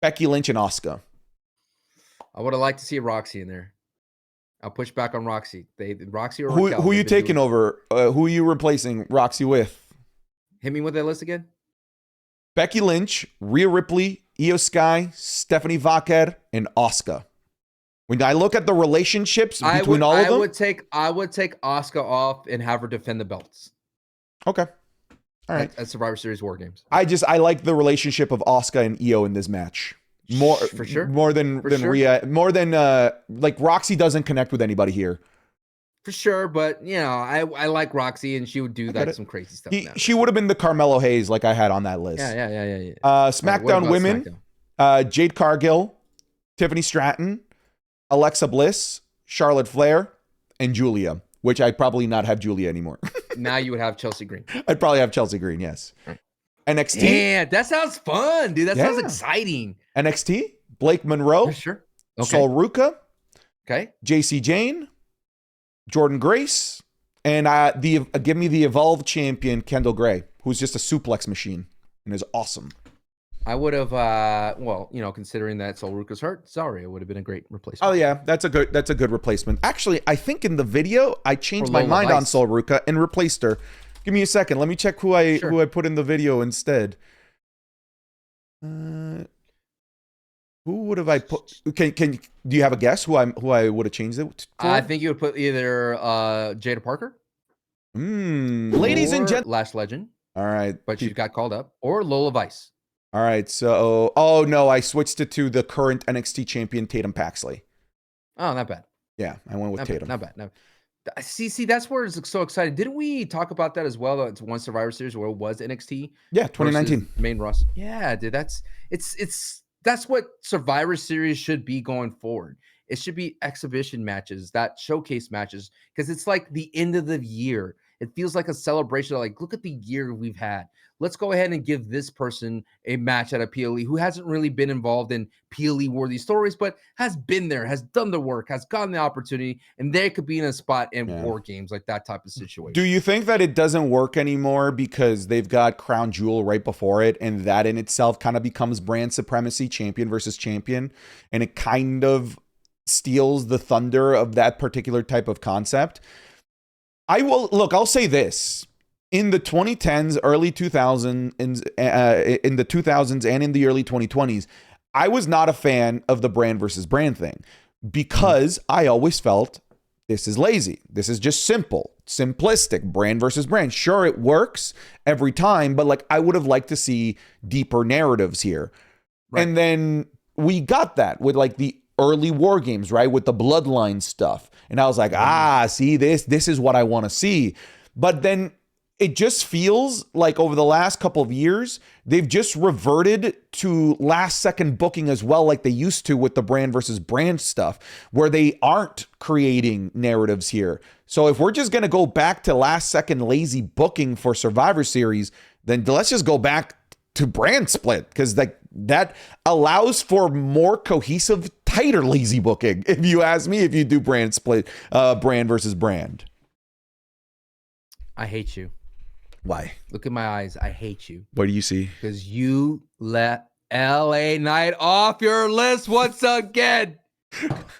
Becky Lynch, and Asuka.
I would have liked to see Roxy in there. I'll push back on Roxy. Roxy or
Raquel, who are you taking over? Who are you replacing Roxy with?
Hit me with that list again.
Becky Lynch, Rhea Ripley, Io Sky, Stephanie Vaquer, and Asuka. When I look at the relationships between all of them,
I would take Asuka off and have her defend the belts.
Okay. All right.
At Survivor Series War Games.
I like the relationship of Asuka and Io in this match. More for sure. More than Rhea. More than like Roxy doesn't connect with anybody here.
For sure, but you know, I like Roxy and she would do like some crazy stuff.
She would have been the Carmelo Hayes like I had on that list.
Yeah.
SmackDown women, Jade Cargill, Tiffany Stratton, Alexa Bliss, Charlotte Flair, and Julia, which I'd probably not have Julia anymore.
Now you would have Chelsea Green.
I'd probably have Chelsea Green, yes. NXT.
Yeah, that sounds fun, dude. That sounds exciting.
NXT, Blake Monroe.
For sure. Okay.
Sol Ruka.
Okay.
JC Jane. Jordan Grace. And give me the Evolve champion, Kendall Gray, who's just a suplex machine and is awesome.
I would have, considering that Sol Ruka's hurt, sorry, it would have been a great replacement.
Oh yeah, that's a good replacement. Actually, I think in the video I changed my mind on Sol Ruka and replaced her. Give me a second. Let me check who I put in the video instead. Who would have I put? Do you have a guess who I would have changed it for?
I think you would put either Jada Parker,
ladies and gentlemen,
Lash Legend.
All right,
but she got called up, or Lola Vice.
All right, so I switched it to the current NXT champion Tatum Paxley.
Oh, not bad.
Yeah, I went with Tatum.
Not bad. No. See, that's where it's so exciting. Didn't we talk about that as well? It's one Survivor Series where it was NXT.
Yeah, 2019
main roster. Yeah, dude, that's what Survivor Series should be going forward. It should be exhibition matches, that showcase matches, because it's like the end of the year. It feels like a celebration. Like, look at the year we've had. Let's go ahead and give this person a match at a PLE who hasn't really been involved in PLE-worthy stories, but has been there, has done the work, has gotten the opportunity, and they could be in a spot in War Games, like that type of situation.
Do you think that it doesn't work anymore because they've got Crown Jewel right before it, and that in itself kind of becomes brand supremacy, champion versus champion, and it kind of steals the thunder of that particular type of concept? I'll say this. in the 2010s, early 2000s, in the 2000s, and in the early 2020s, I was not a fan of the brand versus brand thing because I always felt this is lazy. This is just simple, simplistic, brand versus brand. Sure, it works every time, but like I would have liked to see deeper narratives here. Right. And then we got that with like the early war games, right? With the bloodline stuff. And I was like, see, this is what I want to see. But then it just feels like over the last couple of years, they've just reverted to last second booking as well, like they used to with the brand versus brand stuff, where they aren't creating narratives here. So if we're just going to go back to last second lazy booking for Survivor Series, then let's just go back to brand split, because like that allows for more cohesive, tighter lazy booking. If you ask me, if you do brand split, brand versus brand.
I hate you.
Why?
Look at my eyes. I hate you.
What do you see?
Because you let LA Knight off your list once again.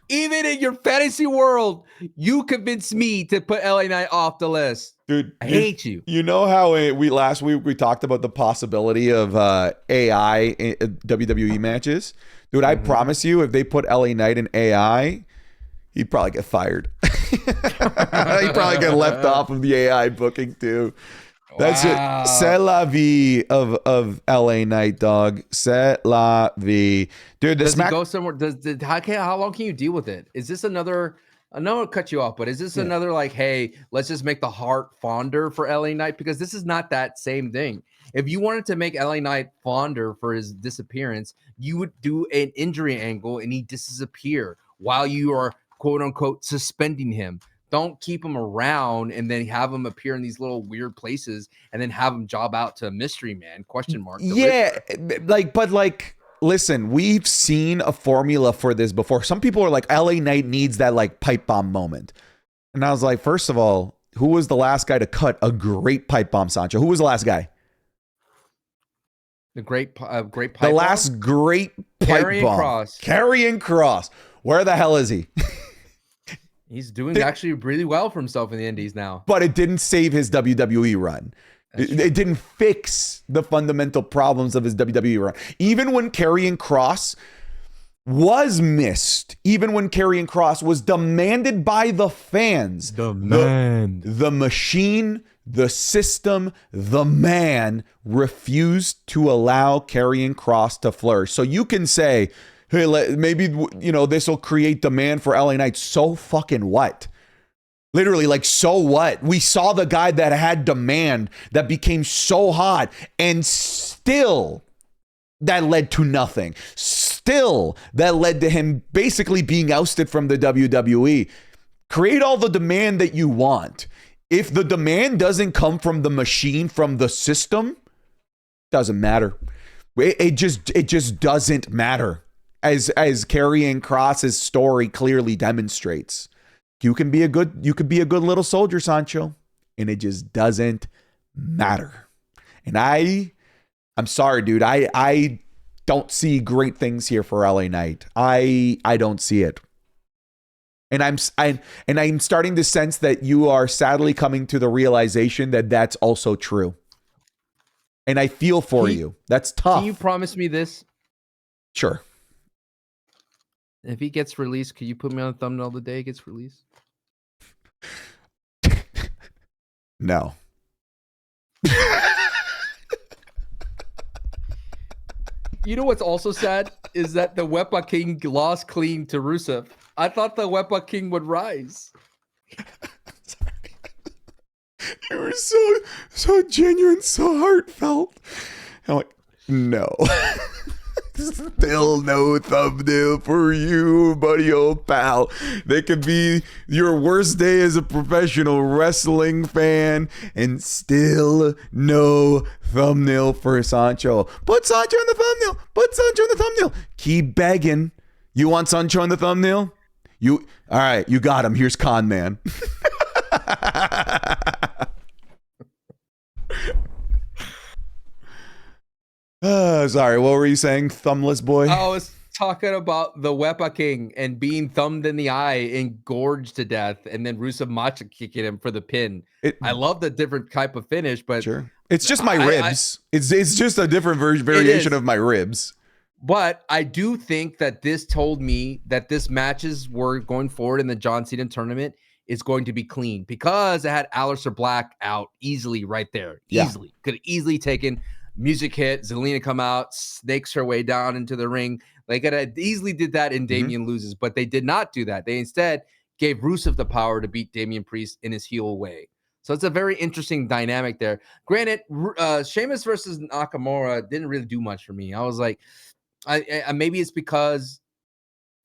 Even in your fantasy world, you convinced me to put LA Knight off the list.
Dude,
I hate you.
You know how we last week we talked about the possibility of AI in WWE matches? Dude, I promise you, if they put LA Knight in AI, he'd probably get fired. He'd probably get left off of the AI booking too. That's it. C'est la vie of LA Knight, dog. C'est la vie. Dude,
does he go somewhere? How long can you deal with it? Is this another, I know I'll cut you off, but is this another like, hey, let's just make the heart fonder for LA Knight? Because this is not that same thing. If you wanted to make LA Knight fonder for his disappearance, you would do an injury angle and he disappear while you are quote unquote suspending him. Don't keep him around and then have him appear in these little weird places and then have him job out to a mystery man, question mark.
Yeah, but listen, we've seen a formula for this before. Some people are like, LA Knight needs that like pipe bomb moment. And I was like, first of all, who was the last guy to cut a great pipe bomb, Sancho? Who was the last guy?
The great pipe
bomb? The last great pipe bomb. Karrion Kross. Where the hell is he?
He's doing actually really well for himself in the Indies now.
But it didn't save his WWE run. It didn't fix the fundamental problems of his WWE run. Even when Karrion Kross was missed, even when Karrion Kross was demanded by the fans, the machine, the system, the man refused to allow Karrion Kross to flourish. So you can say, hey, maybe, this will create demand for LA Knight. So fucking what? Literally, like, so what? We saw the guy that had demand that became so hot, and still that led to nothing. Still, that led to him basically being ousted from the WWE. Create all the demand that you want. If the demand doesn't come from the machine, from the system, doesn't matter. It just doesn't matter. As Karrion Kross's story clearly demonstrates, you could be a good little soldier, Sancho, and it just doesn't matter. And I'm sorry, dude. I don't see great things here for LA Knight. I don't see it. And I'm starting to sense that you are sadly coming to the realization that that's also true. And I feel for you. That's tough.
Can you promise me this?
Sure.
If he gets released, could you put me on the thumbnail the day he gets released?
No.
You know what's also sad is that the Wepa King lost clean to Rusev. I thought the Wepa King would rise.
Sorry. You were so genuine, so heartfelt. I'm like, no. Still no thumbnail for you, buddy, old pal. That could be your worst day as a professional wrestling fan, and still no thumbnail for Sancho. Put Sancho in the thumbnail. Put Sancho in the thumbnail. Keep begging. You want Sancho in the thumbnail? All right, you got him. Here's Con Man. Sorry, what were you saying, thumbless boy?
I was talking about the Wepa King and being thumbed in the eye and gorged to death, and then Rusev Macha kicking him for the pin. I love the different type of finish, but
sure, it's just my ribs. It's just a different variation of my ribs.
But I do think that this told me that this matches were going forward in the John Cena tournament is going to be clean because it had Aleister Black out easily right there. Easily. Could have easily taken music hit, Zelina come out, snakes her way down into the ring. They could have easily did that and Damian loses, but they did not do that. They instead gave Rusev the power to beat Damian Priest in his heel way. So it's a very interesting dynamic there. Granted, Sheamus versus Nakamura didn't really do much for me. I was like, I maybe it's because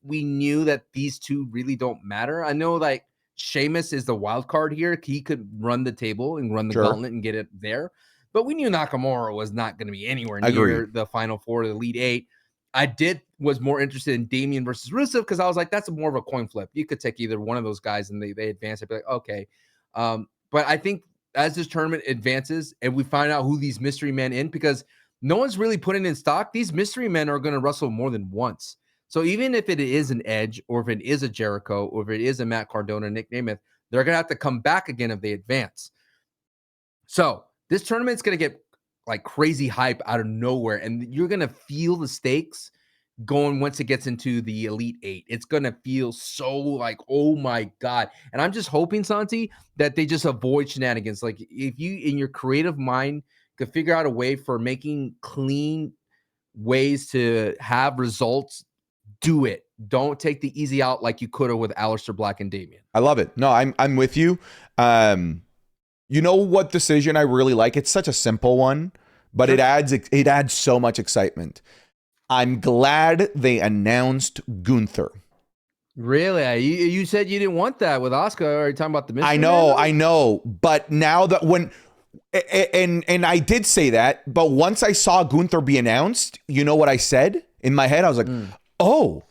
we knew that these two really don't matter. I know like Sheamus is the wild card here. He could run the table and run the gauntlet and get it there. But we knew Nakamura was not going to be anywhere near the final four, the Elite Eight. I was more interested in Damian versus Rusev because I was like, that's more of a coin flip. You could take either one of those guys and they advance. I'd be like, okay. But I think as this tournament advances and we find out who these mystery men in, because no one's really putting in stock, these mystery men are going to wrestle more than once. So even if it is an Edge or if it is a Jericho or if it is a Matt Cardona, Nick Nemeth, they're going to have to come back again if they advance. So this tournament's going to get like crazy hype out of nowhere. And you're going to feel the stakes going once it gets into the Elite Eight. It's going to feel so like, oh my God. And I'm just hoping, Santi, that they just avoid shenanigans. Like if you, in your creative mind, could figure out a way for making clean ways to have results, do it. Don't take the easy out like you could have with Aleister Black and Damian.
I love it. No, I'm with you. You know what decision I really like? It's such a simple one, but it adds so much excitement. I'm glad they announced Gunther.
Really? You said you didn't want that with Asuka. Are you talking about the mystery?
I know. But now that and I did say that, but once I saw Gunther be announced, you know what I said in my head? I was like, oh,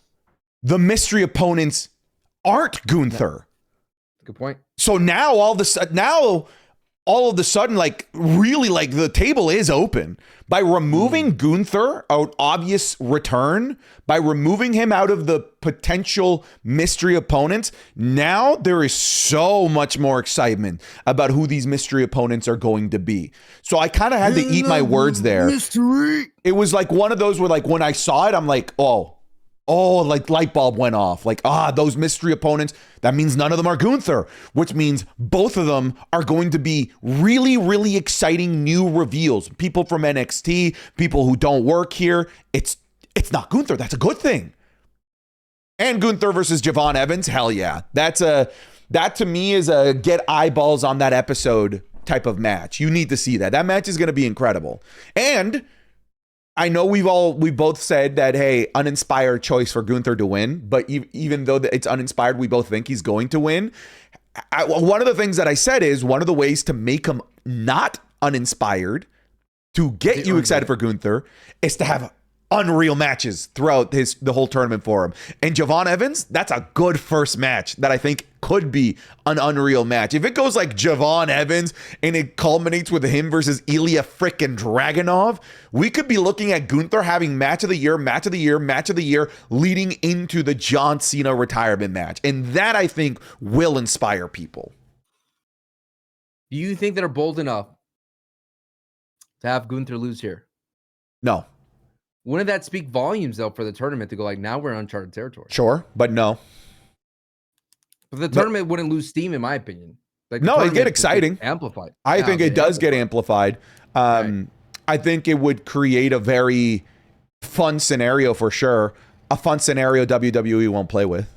the mystery opponents aren't Gunther.
Good point.
So now all of a sudden, like really, like the table is open by removing Gunther, an obvious return, by removing him out of the potential mystery opponents. Now there is so much more excitement about who these mystery opponents are going to be. So I kind of had to eat my words there. Mystery. It was like one of those where, like, when I saw it, I'm like, oh, like light bulb went off. Like, those mystery opponents, that means none of them are Gunther, which means both of them are going to be really, really exciting new reveals. People from NXT, people who don't work here. It's not Gunther. That's a good thing. And Gunther versus Javon Evans, hell yeah. That to me is a get eyeballs on that episode type of match. You need to see that. That match is going to be incredible. And I know we both said that, hey, uninspired choice for Gunther to win, but even though it's uninspired, we both think he's going to win. One of the things that I said is one of the ways to make him not uninspired, to get you excited for Gunther, is to have unreal matches throughout the whole tournament for him. And Javon Evans, that's a good first match that I think could be an unreal match. If it goes like Javon Evans and it culminates with him versus Ilya frickin' Dragunov, we could be looking at Gunther having match of the year leading into the John Cena retirement match. And that, I think, will inspire people.
Do you think they're bold enough to have Gunther lose here?
No.
Wouldn't that speak volumes, though, for the tournament to go like, now we're in uncharted territory?
Sure, but no.
But the tournament wouldn't lose steam, in my opinion. Like,
no, it get exciting.
Amplified.
I think it does get amplified. Right. I think it would create a very fun scenario for sure. A fun scenario WWE won't play with.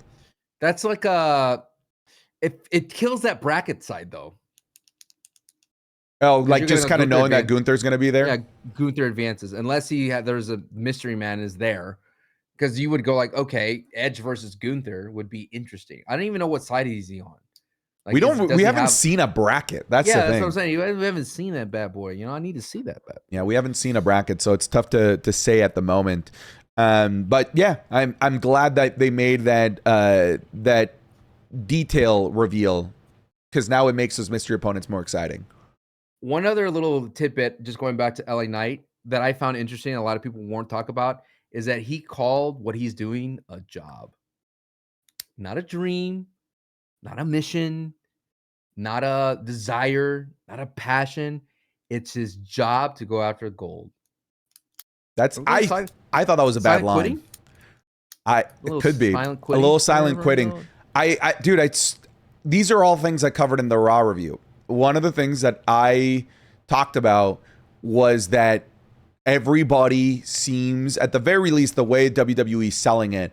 That's like it kills that bracket side, though.
Oh, like just kind of knowing that Gunther's going to be there?
Yeah, Gunther advances. Unless there's a mystery man is there. Because you would go like, okay, Edge versus Gunther would be interesting. I don't even know what side is he on. Like,
we haven't seen a bracket. That's the thing.
That's what I'm saying. We haven't seen that bad boy. You know, I need to see that bad boy.
Yeah, we haven't seen a bracket, so it's tough to say at the moment. But yeah, I'm glad that they made that detail reveal, because now it makes those mystery opponents more exciting.
One other little tidbit, just going back to LA Knight, that I found interesting, a lot of people won't talk about, is that he called what he's doing a job, not a dream, not a mission, not a desire, not a passion. It's his job to go after gold.
That's I thought that was a bad line. It could be a little silent quitting. Dude, these are all things I covered in the Raw review. One of the things that I talked about was that everybody seems, at the very least, the way WWE is selling it,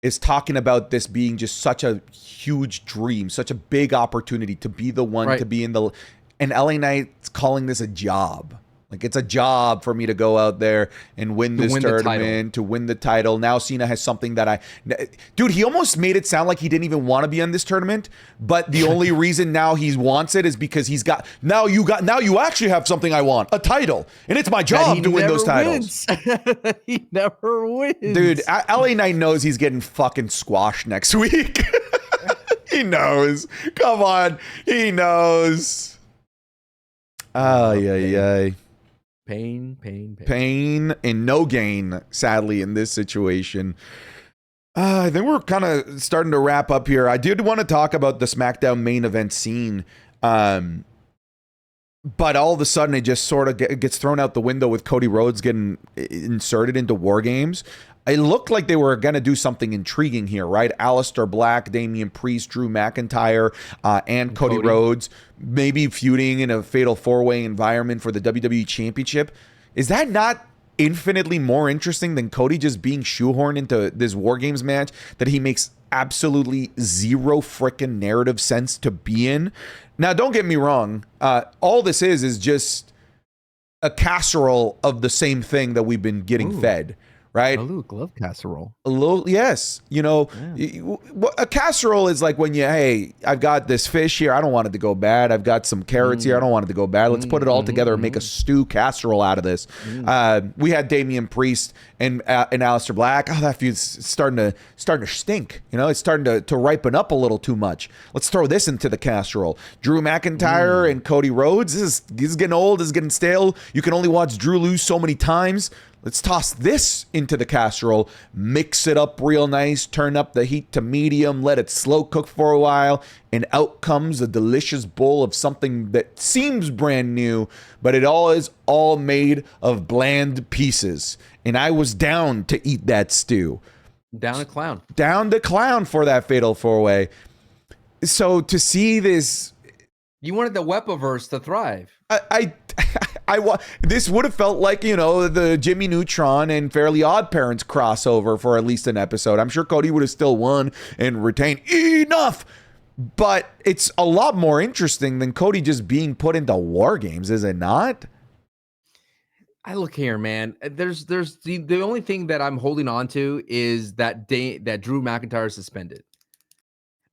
is talking about this being just such a huge dream, such a big opportunity to be the one to be in the, and LA Knight's calling this a job. Like, it's a job for me to go out there and win this tournament, to win the title. Now CENA has something that dude, he almost made it sound like he didn't even want to be on this tournament, but the only reason now he wants it is because now you actually have something I want, a title, and it's my job to win those titles.
He never wins.
Dude, LA Knight knows he's getting fucking squashed next week. He knows. Come on. He knows. Ay. Pain and no gain, sadly, in this situation. I think we're kind of starting to wrap up here. I did want to talk about the SmackDown main event scene, but all of a sudden it just sort of gets thrown out the window with Cody Rhodes getting inserted into War Games. It looked like they were going to do something intriguing here, right? Aleister Black, Damian Priest, Drew McIntyre, and Cody Rhodes, maybe feuding in a fatal four-way environment for the WWE Championship. Is that not infinitely more interesting than Cody just being shoehorned into this War Games match that he makes absolutely zero freaking narrative sense to be in? Now, don't get me wrong. All this is just a casserole of the same thing that we've been getting fed. Right?
A little glove casserole.
A little, yes. You know, a casserole is like when hey, I've got this fish here. I don't want it to go bad. I've got some carrots here. I don't want it to go bad. Let's put it all together and make a stew casserole out of this. We had Damian Priest and Aleister Black. Oh, that feud's starting to stink. You know, it's starting to ripen up a little too much. Let's throw this into the casserole. Drew McIntyre and Cody Rhodes. This is getting old. This is getting stale. You can only watch Drew lose so many times. Let's toss this into the casserole, mix it up real nice, turn up the heat to medium, let it slow cook for a while, and out comes a delicious bowl of something that seems brand new, but it all is all made of bland pieces. And I was down to eat that stew.
Down to clown.
Down to clown for that fatal four-way. So to see this...
You wanted the Wepaverse to thrive.
This would have felt like, you know, the Jimmy Neutron and Fairly Odd Parents crossover for at least an episode. I'm sure Cody would have still won and retained enough, but it's a lot more interesting than Cody just being put into War Games, is it not?
I look here, man. There's the only thing that I'm holding on to is that Drew McIntyre is suspended.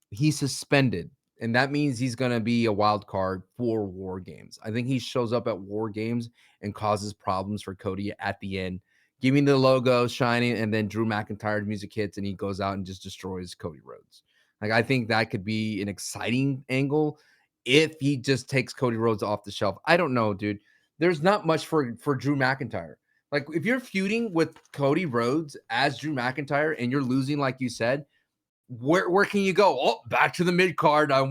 He's suspended. And that means he's going to be a wild card for War Games. I think he shows up at War Games and causes problems for Cody at the end, giving the logo shining, and then Drew McIntyre's music hits and he goes out and just destroys Cody Rhodes. Like, I think that could be an exciting angle if he just takes Cody Rhodes off the shelf. I don't know, dude. There's not much for Drew McIntyre. Like, if you're feuding with Cody Rhodes as Drew McIntyre and you're losing, like you said, where can you go? Oh, back to the mid card. Let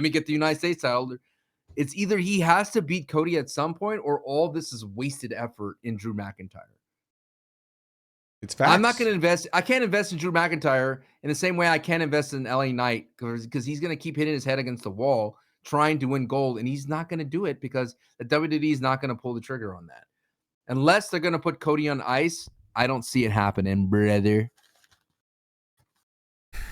me get the United States title. It's either he has to beat Cody at some point, or all this is wasted effort in Drew McIntyre.
It's facts.
I'm not going to invest. I can't invest in Drew McIntyre in the same way I can't invest in LA Knight because he's going to keep hitting his head against the wall trying to win gold, and he's not going to do it because the WWE is not going to pull the trigger on that unless they're going to put Cody on ice. I don't see it happening, brother.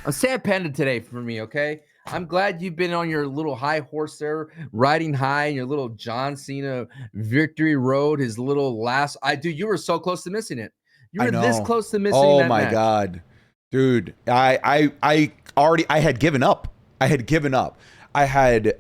A sad panda today for me, okay? I'm glad you've been on your little high horse there, riding high in your little John Cena victory road, his little last... Dude, you were so close to missing it. You were this close to missing that match.
God. Dude, I had given up. I had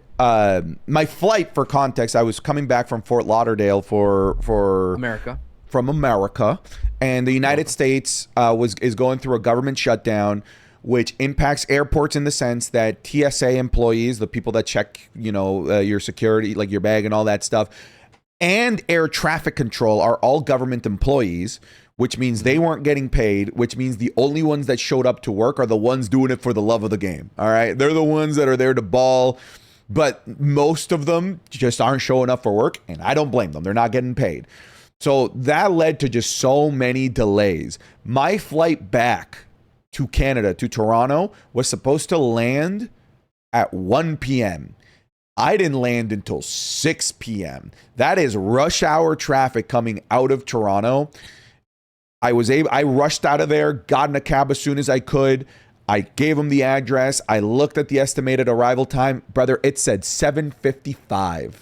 my flight, for context, I was coming back from Fort Lauderdale for
America.
From America, and the United States is going through a government shutdown, which impacts airports in the sense that TSA employees, the people that check, your security, like your bag and all that stuff, and air traffic control are all government employees, which means they weren't getting paid, which means the only ones that showed up to work are the ones doing it for the love of the game. All right. They're the ones that are there to ball, but most of them just aren't showing up for work, and I don't blame them. They're not getting paid. So that led to just so many delays. My flight back to Canada, to Toronto, was supposed to land at 1 p.m. I didn't land until 6 p.m. That is rush hour traffic coming out of Toronto. I rushed out of there, got in a cab as soon as I could. I gave him the address. I looked at the estimated arrival time. Brother, it said 7:55.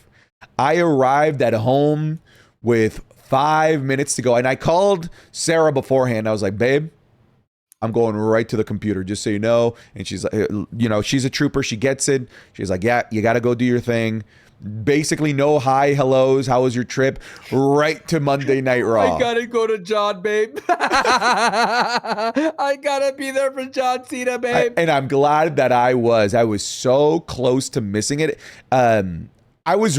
I arrived at home with 5 minutes to go. And I called Sarah beforehand. I was like, babe, I'm going right to the computer, just so you know. And she's like, she's a trooper. She gets it. She's like, yeah, you got to go do your thing. Basically, no hi, hellos. How was your trip? Right to Monday Night Raw.
I got to go to John, babe. I got to be there for John Cena, babe.
And I'm glad that I was so close to missing it. Here's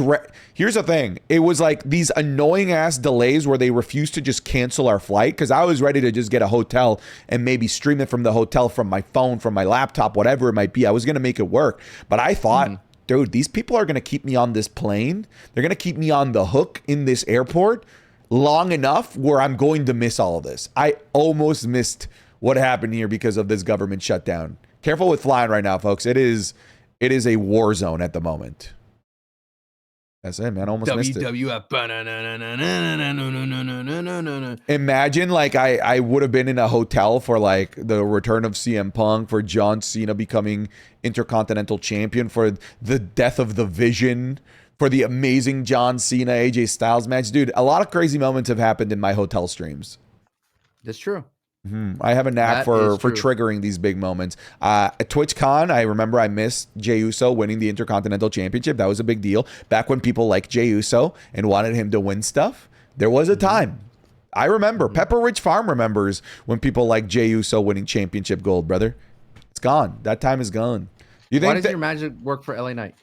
the thing. It was like these annoying ass delays where they refused to just cancel our flight, because I was ready to just get a hotel and maybe stream it from the hotel, from my phone, from my laptop, whatever it might be. I was going to make it work. But I thought, dude, these people are going to keep me on this plane. They're going to keep me on the hook in this airport long enough where I'm going to miss all of this. I almost missed what happened here because of this government shutdown. Careful with flying right now, folks. It is a war zone at the moment. That's it, man. Almost missed it.
WWF.
Imagine like I would have been in a hotel for like the return of CM Punk, for John Cena becoming Intercontinental Champion, for the death of the Vision, for the amazing John Cena AJ Styles match. Dude, a lot of crazy moments have happened in my hotel streams.
That's true.
I have a knack for triggering these big moments. At TwitchCon, I remember I missed Jey Uso winning the Intercontinental Championship. That was a big deal. Back when people liked Jey Uso and wanted him to win stuff, there was a time. I remember. Pepper Ridge Farm remembers when people liked Jey Uso winning championship gold, brother. It's gone. That time is gone.
Why does your magic work for LA Knight?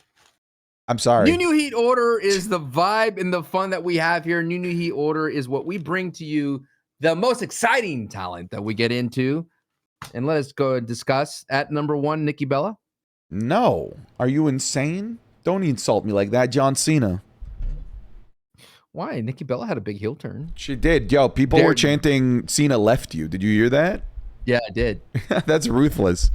I'm sorry.
New Heat Order is the vibe and the fun that we have here. New Heat Order is what we bring to you, the most exciting talent that we get into. And let us go discuss at number 1, Nikki Bella.
No. Are you insane? Don't insult me like that, John Cena.
Why? Nikki Bella had a big heel turn.
She did. Yo, people were chanting Cena left you. Did you hear that?
Yeah, I did.
That's ruthless.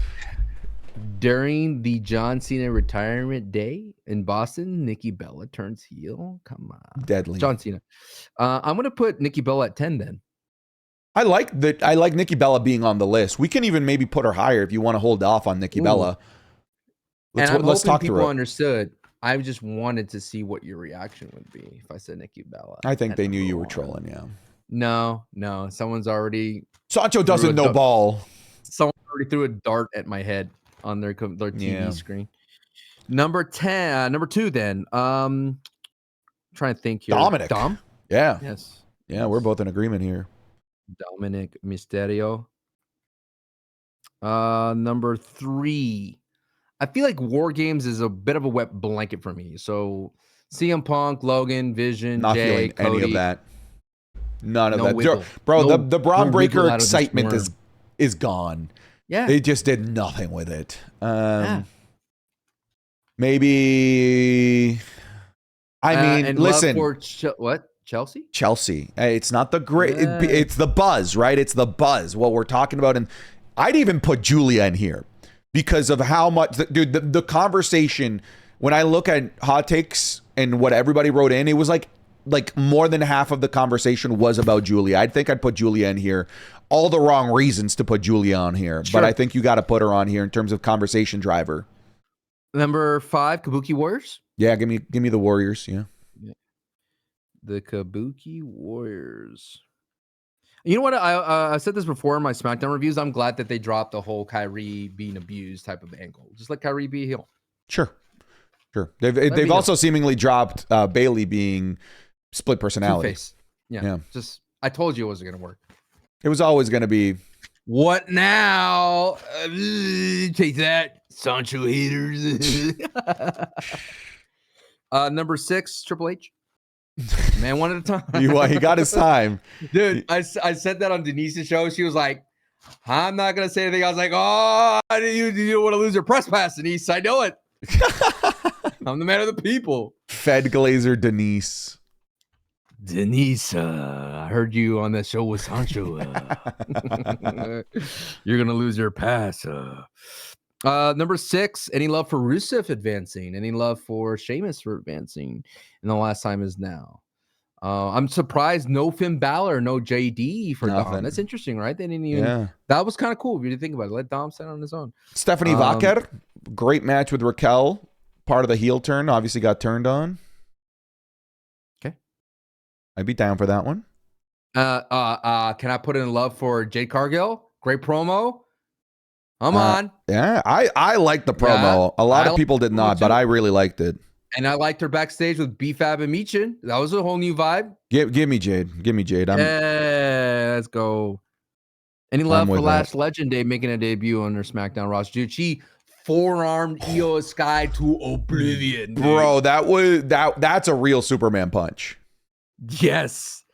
During the John Cena retirement day in Boston, Nikki Bella turns heel. Come on.
Deadly.
John Cena. I'm going to put Nikki Bella at 10 then.
I like Nikki Bella being on the list. We can even maybe put her higher if you want to hold off on Nikki Bella.
Let's talk people understood. I just wanted to see what your reaction would be if I said Nikki Bella.
I think they knew you were trolling, yeah.
No. Someone's already...
Sancho doesn't know ball.
Someone already threw a dart at my head on their TV screen. Number 2 then. Trying to think here.
Dominic.
Dom?
Yeah.
Yes.
Yeah, we're both in agreement here.
Dominic Mysterio. Number 3. I feel like War Games is a bit of a wet blanket for me. So CM Punk, Logan, Vision,
not
Jay,
feeling
Cody.
any of that. None of that.
Wiggle.
Bro, the Braun Breaker excitement is gone.
Yeah.
They just did nothing with it. Maybe. I mean, listen.
What? Chelsea?
Chelsea. It's not the great. It's the buzz, right? It's the buzz. What we're talking about. And I'd even put Julia in here because of how much, dude, the conversation, when I look at hot takes and what everybody wrote in, it was like more than half of the conversation was about Julia. I think I'd put Julia in here. All the wrong reasons to put Julia on here. Sure. But I think you got to put her on here in terms of conversation driver.
Number 5, Kabuki Warriors.
Yeah, give me the Warriors. Yeah.
The Kabuki Warriors. You know what? I said this before in my SmackDown reviews. I'm glad that they dropped the whole Kyrie being abused type of angle. Just let Kyrie be a heel.
Sure. They've also seemingly dropped Bailey being split personality.
Two-face. Yeah. Just I told you it wasn't going to work.
It was always going to be.
What now? Take that, Sancho haters. Number 6, Triple H. Man, one at a time.
He got his time.
Dude, I said that on Denise's show. She was like, I'm not going to say anything. I was like, oh, you don't want to lose your press pass, Denise. I know it. I'm the man of the people.
Fed Glazer Denise.
Denise, I heard you on that show with Sancho. You're going to lose your pass. Number 6, any love for Rusev advancing? Any love for Sheamus for advancing? And the last time is now. I'm surprised no Finn Balor, no JD for Dom. That's interesting, right? They didn't even. Yeah. That was kind of cool if you think about it. Let Dom stand on his own.
Stephanie Vaquer, great match with Raquel. Part of the heel turn, obviously got turned on.
Okay,
I'd be down for that one.
Can I put in love for Jade Cargill? Great promo. Come on.
Yeah, I liked the promo. A lot of people did not, but I really liked it.
And I liked her backstage with B-Fab and Michin. That was a whole new vibe.
Give me Jade. Give me Jade.
Yeah, let's go. Any love for Lash Legend Day making a debut on her SmackDown roster? Dude, she forearmed Io Sky to oblivion. Dude.
Bro, that's a real Superman punch.
Yes.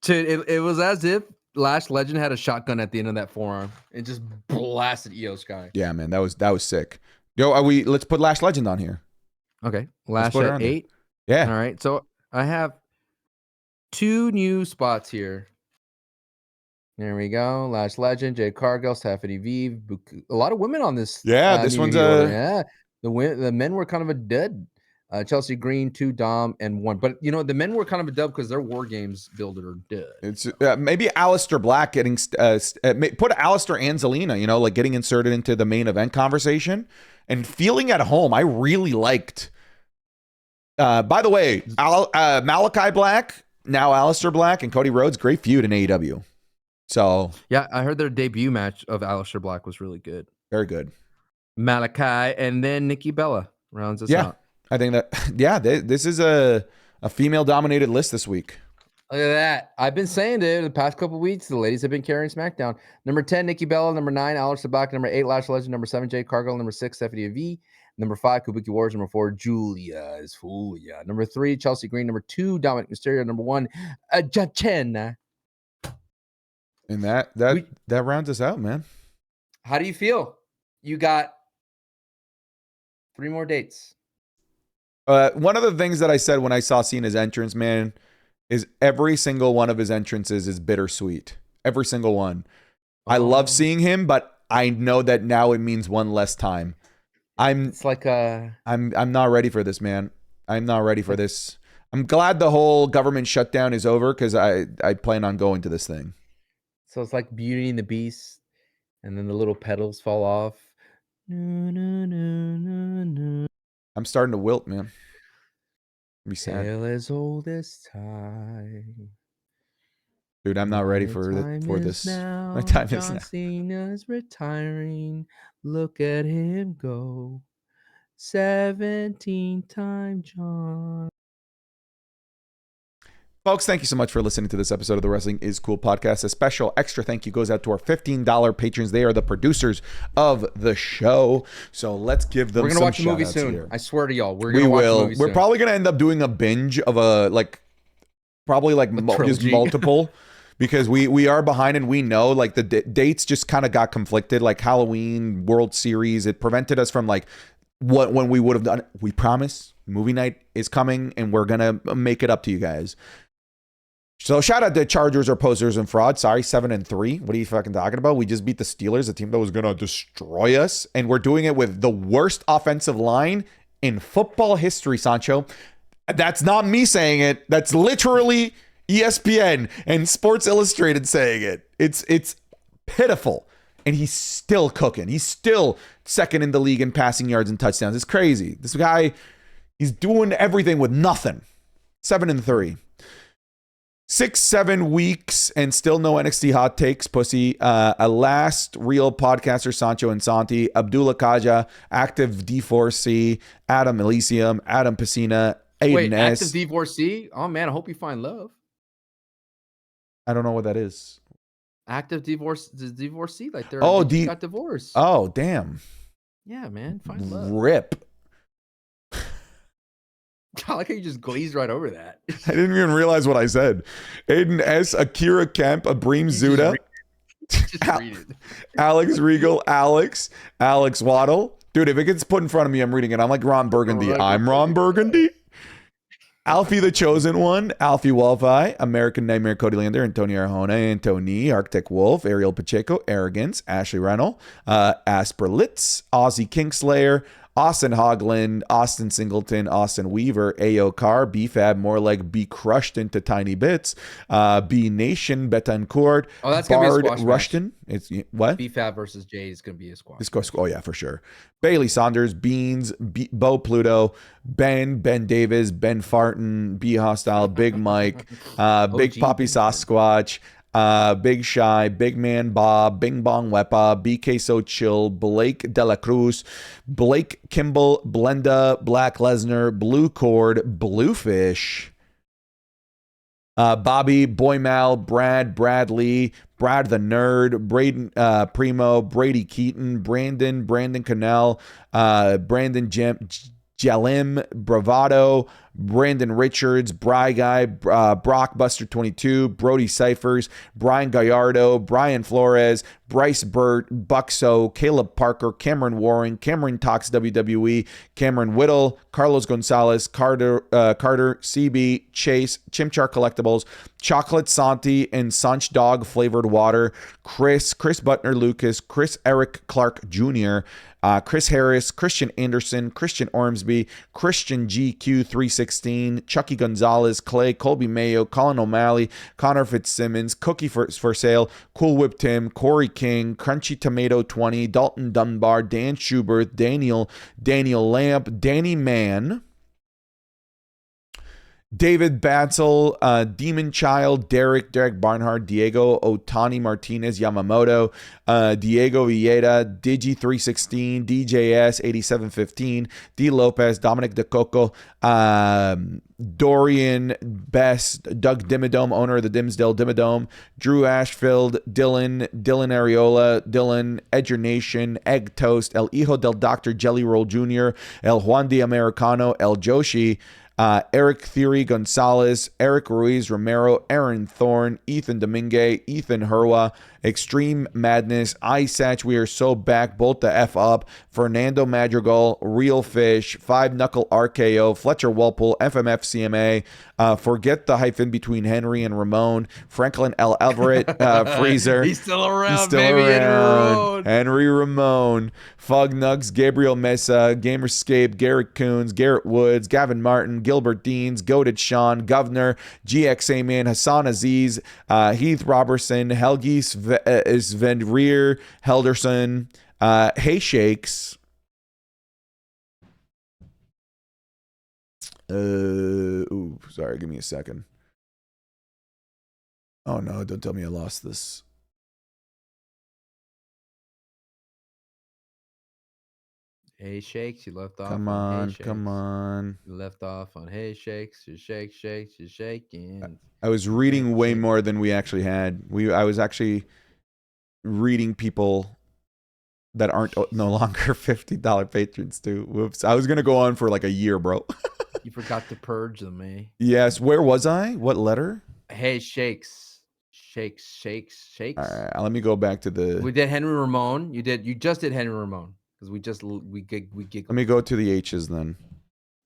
It was as if Lash Legend had a shotgun at the end of that forearm and just blasted Io Sky.
Yeah, man, that was sick. Yo, let's put Lash Legend on here.
Okay. Lash at 8.
Yeah.
All right. So I have 2 new spots here. There we go. Lash Legend, Jade Cargill, Stephanie Vive. A lot of women on this.
Yeah, this one's
yeah. The men were kind of a dud. Chelsea Green, 2 Dom, and 1. But the men were kind of a dub because their War Games builder are dead.
It's maybe Aleister Black getting put Aleister and Zelina, like getting inserted into the main event conversation and feeling at home. I really liked. By the way, Malachi Black, now Aleister Black, and Cody Rhodes, great feud in AEW. So
yeah, I heard their debut match of Aleister Black was really good.
Very good.
Malachi and then Nikki Bella rounds us out.
I think that this is a female-dominated list this week.
Look at that. I've been saying it the past couple of weeks. The ladies have been carrying SmackDown. Number 10, Nikki Bella. Number 9, Aleister Black. Number 8, Lash Legend. Number 7, Jade Cargill. Number 6, Stephanie V. Number 5, Kabuki Warriors. Number 4, Julia is Fulia. Number 3, Chelsea Green. Number 2, Dominic Mysterio. Number 1, Jachena.
And that rounds us out, man.
How do you feel? You got 3 more dates.
One of the things that I said when I saw Cena's entrance, man, is every single one of his entrances is bittersweet. Every single one. I love seeing him, but I know that now it means one less time. I'm not ready for this, man. I'm not ready for this. I'm glad the whole government shutdown is over because I plan on going to this thing.
So it's like Beauty and the Beast, and then the little petals fall off.
I'm starting to wilt, man. Be sad.
Tale as old as time.
Dude, I'm not ready for this.
Now.
My time
John
is now.
Cena's retiring. Look at him go. 17-time John.
Folks, thank you so much for listening to this episode of the Wrestling is Cool podcast. A special extra thank you goes out to our $15 patrons. They are the producers of the show. So let's give them some shout-outs. We're going to watch a movie soon.
Here. I swear to y'all. We're going to watch a movie soon.
We're probably going to end up doing a binge of just multiple because we are behind and we know like the dates just kind of got conflicted, like Halloween, World Series. It prevented us from when we would have done. We promise movie night is coming and we're going to make it up to you guys. So shout out to Chargers or posers and fraud. Sorry, 7-3. What are you fucking talking about? We just beat the Steelers, a team that was going to destroy us. And we're doing it with the worst offensive line in football history, Sancho. That's not me saying it. That's literally ESPN and Sports Illustrated saying it. It's pitiful. And he's still cooking. He's still second in the league in passing yards and touchdowns. It's crazy. This guy, he's doing everything with nothing. 7-3. 6-7 weeks and still no NXT hot takes, pussy. A last real podcaster, Sancho and Santi, Abdullah Kaja, Active D4C, Adam Elysium, Adam Pacina, Aiden S.
Active D4C? Oh man, I hope you find love.
I don't know what that is.
Active divorcee, like they got divorced.
Oh, damn.
Yeah, man, find love.
Rip.
I like how you just glazed right over that.
I didn't even realize what I said. Aiden S, Akira Kemp, Abreem Zuda,
Just read it.
Alex Regal, Alex Waddle. Dude, if it gets put in front of me, I'm reading it. I'm like Ron Burgundy. I'm Ron Burgundy. Alfie the Chosen One, Alfie Wolfi, American Nightmare, Cody Lander, Antonio Arjona, Antoni, Arctic Wolf, Ariel Pacheco, Arrogance, Ashley Rennell, Asperlitz, Aussie Kingslayer, Austin Hogland, Austin Singleton, Austin Weaver, A.O. Carr, B-Fab, more like be crushed into tiny bits, B Nation, Betancourt,
that's
Bard,
gonna be a squash
Rushton. It's what?
B-Fab versus Jade is going to be a squash.
Oh, yeah, for sure. Bailey Saunders, Beans, Bo Pluto, Ben Davis, Ben Farton, B Hostile, Big Mike, Big Poppy Sasquatch, Big Shy, Big Man Bob, Bing Bong Wepa, BK So Chill, Blake Dela Cruz, Blake Kimball, Blenda, Black Lesnar, Blue Cord, Bluefish, Bobby, Boy Mal, Bradley, Brad the Nerd, Braden Primo, Brady Keaton, Brandon Cannell, Brandon Jalim, Bravado, Brandon Richards, Bry Guy, Brockbuster 22, Brody Cyphers, Brian Gallardo, Brian Flores, Bryce Burt, Buxo, Caleb Parker, Cameron Warren, Cameron Talks WWE, Cameron Whittle, Carlos Gonzalez, Carter, CB, Chase, Chimchar Collectibles, Chocolate Santi and Sanch Dog Flavored Water, Chris Butner Lucas, Chris Eric Clark Jr., Chris Harris, Christian Anderson, Christian Ormsby, Christian GQ316, Chucky Gonzalez, Clay, Colby Mayo, Colin O'Malley, Connor Fitzsimmons, Cookie for Sale, Cool Whip Tim, Corey King, Crunchy Tomato 20, Dalton Dunbar, Dan Schubert, Daniel Lamp, Danny Mann, David Batzel, Demon Child, Derek Barnhart, Diego Otani Martinez Yamamoto, Diego Villeda, Digi316, DJS 8715, D Lopez, Dominic DeCoco, Dorian Best, Doug Dimmadome, owner of the Dimsdale Dimmadome, Drew Ashfield, Dylan Areola, Dylan, Edger Nation, Egg Toast, El Hijo del Dr. Jelly Roll Jr., El Juan de Americano, El Joshi, Eric Theory Gonzalez, Eric Ruiz Romero, Aaron Thorne, Ethan Domingue, Ethan Herwa, Extreme Madness, Isatch, we are so back, bolt the F up, Fernando Madrigal, Real Fish, Five Knuckle RKO, Fletcher Walpole, FMF CMA, forget the hyphen between Henry and Ramon, Franklin L. Everett, Freezer.
He's still around, baby.
Henry Ramon, Fug Nugs, Gabriel Mesa, Gamerscape, Garrett Coons, Garrett Woods, Gavin Martin, Gilbert Deans, Goated Sean, Governor, GXA Man, Hassan Aziz, Heath Robertson, Helgi Svendreer, Helderson, Hey Shakes, sorry, give me a second. Oh no, don't tell me I lost this.
Hey Shakes, you left off.
Come on.
You left off on Hey Shakes. You're shaking.
I was reading way more than we actually had. I was actually reading people that aren't no longer $50 patrons too. Whoops. I was gonna go on for like a year, bro.
You forgot to purge them, eh?
Yes. Where was I? What letter?
Hey Shakes.
All right, let me go back to the.
We did Henry Ramon. You just did Henry Ramon because we giggled.
Let me go to the H's then.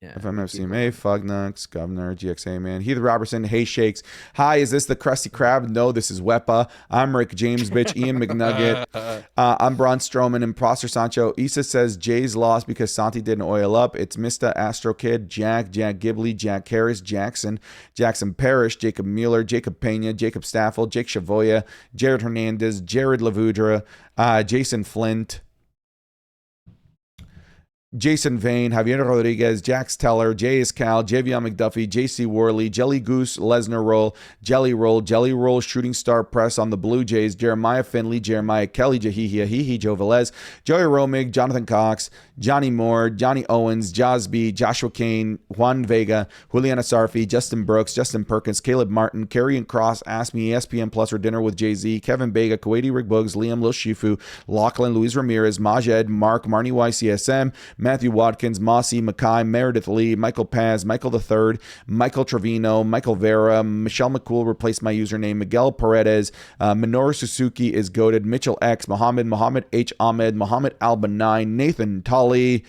Yeah,
FMFCMA, Fugnux, Governor, GXA Man, Heath Robertson, Hey Shakes. Hi, is this the Krusty Krab? No, this is Wepa. I'm Rick James, bitch. Ian McNugget. I'm Braun Strowman, Imposter Sancho. Issa says Jay's lost because Santi didn't oil up. It's Mr. Astro Kid, Jack Gibley, Jack Harris, Jackson Parrish, Jacob Mueller, Jacob Pena, Jacob Staffel, Jake Shavoya, Jared Hernandez, Jared Lavudra, Jason Flint, Jason Vane, Javier Rodriguez, Jax Teller, J.S. Cal, Javion McDuffie, J.C. Worley, Jelly Goose, Lesnar Roll, Jelly Roll, Shooting Star Press on the Blue Jays, Jeremiah Finley, Jeremiah Kelly, Jahihia, Hihi, Joe Velez, Joey Romig, Jonathan Cox, Johnny Moore, Johnny Owens, Josby, Joshua Kane, Juan Vega, Juliana Sarfi, Justin Brooks, Justin Perkins, Caleb Martin, Carrie and Cross, Ask Me, ESPN Plus or Dinner with Jay-Z, Kevin Bega, Kuwaiti Rick Boogs, Liam Lil Shifu, Lachlan, Luis Ramirez, Majed, Mark, Marnie YCSM, Matthew Watkins, Mossy, Mackay, Meredith Lee, Michael Paz, Michael III, Michael Trevino, Michael Vera, Michelle McCool replaced my username, Miguel Paredes, Minoru Suzuki is goated, Mitchell X, Muhammad H. Ahmed, Muhammad Alba 9, Nathan Tully,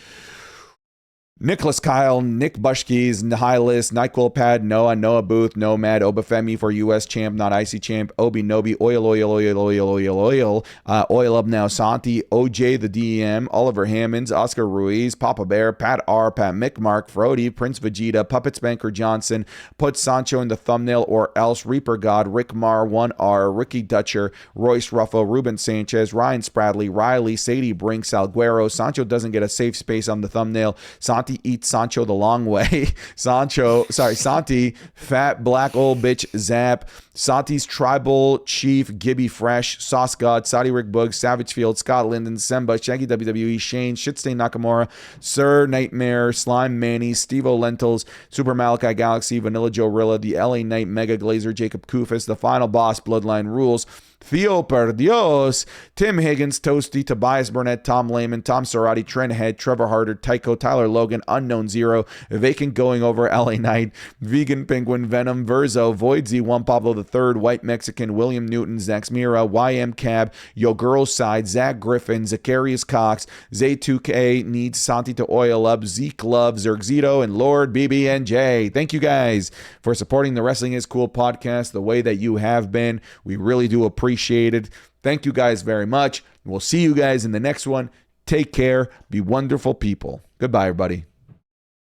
Nicholas Kyle, Nick Bushkis, Nihilus, NyQuil Pad, Noah Booth, Nomad, Obafemi for US champ, not IC champ, Obi Nobi, Oil Up Now, Santi, OJ the DEM, Oliver Hammonds, Oscar Ruiz, Papa Bear, Pat R, Pat Mick, Mark, Frody, Prince Vegeta, Puppets Banker Johnson, put Sancho in the thumbnail or else, Reaper God, Rick Marr, 1R, Ricky Dutcher, Royce Ruffo, Ruben Sanchez, Ryan Spradley, Riley, Sadie Brink, Salguero, Sancho doesn't get a safe space on the thumbnail, Santi eats Sancho the long way. Santi, fat black old bitch Zap, Santi's tribal chief Gibby Fresh, Sauce God, Saudi Rick Boog, Savage Field, Scott Linden, Semba, Shaggy WWE, Shane, Shitstain Nakamura, Sir Nightmare, Slime Manny, Steve Lentils, Super Malachi Galaxy, Vanilla Joe Rilla, the LA Knight Mega Glazer, Jacob Kufis, the Final Boss, Bloodline Rules, Theo Perdios, Tim Higgins, Toasty, Tobias Burnett, Tom Lehman, Tom Sarati, Trent Head, Trevor Harder, Tycho, Tyler Logan, Unknown Zero, Vacant Going Over, LA Knight, Vegan Penguin, Venom, Verzo, Void Z, Juan Pablo III, White Mexican, William Newton, Zax Mira, YM Cab, Yo Girls Side, Zach Griffin, Zacharias Cox, Zay2K, Needs Santi to Oil Up, Zeke Love, Zergzito, and Lord BBNJ. Thank you guys for supporting the Wrestling is Cool podcast the way that you have been. We really do appreciate it. Thank you guys very much. We'll see you guys in the next one. Take care. Be wonderful people. Goodbye, everybody.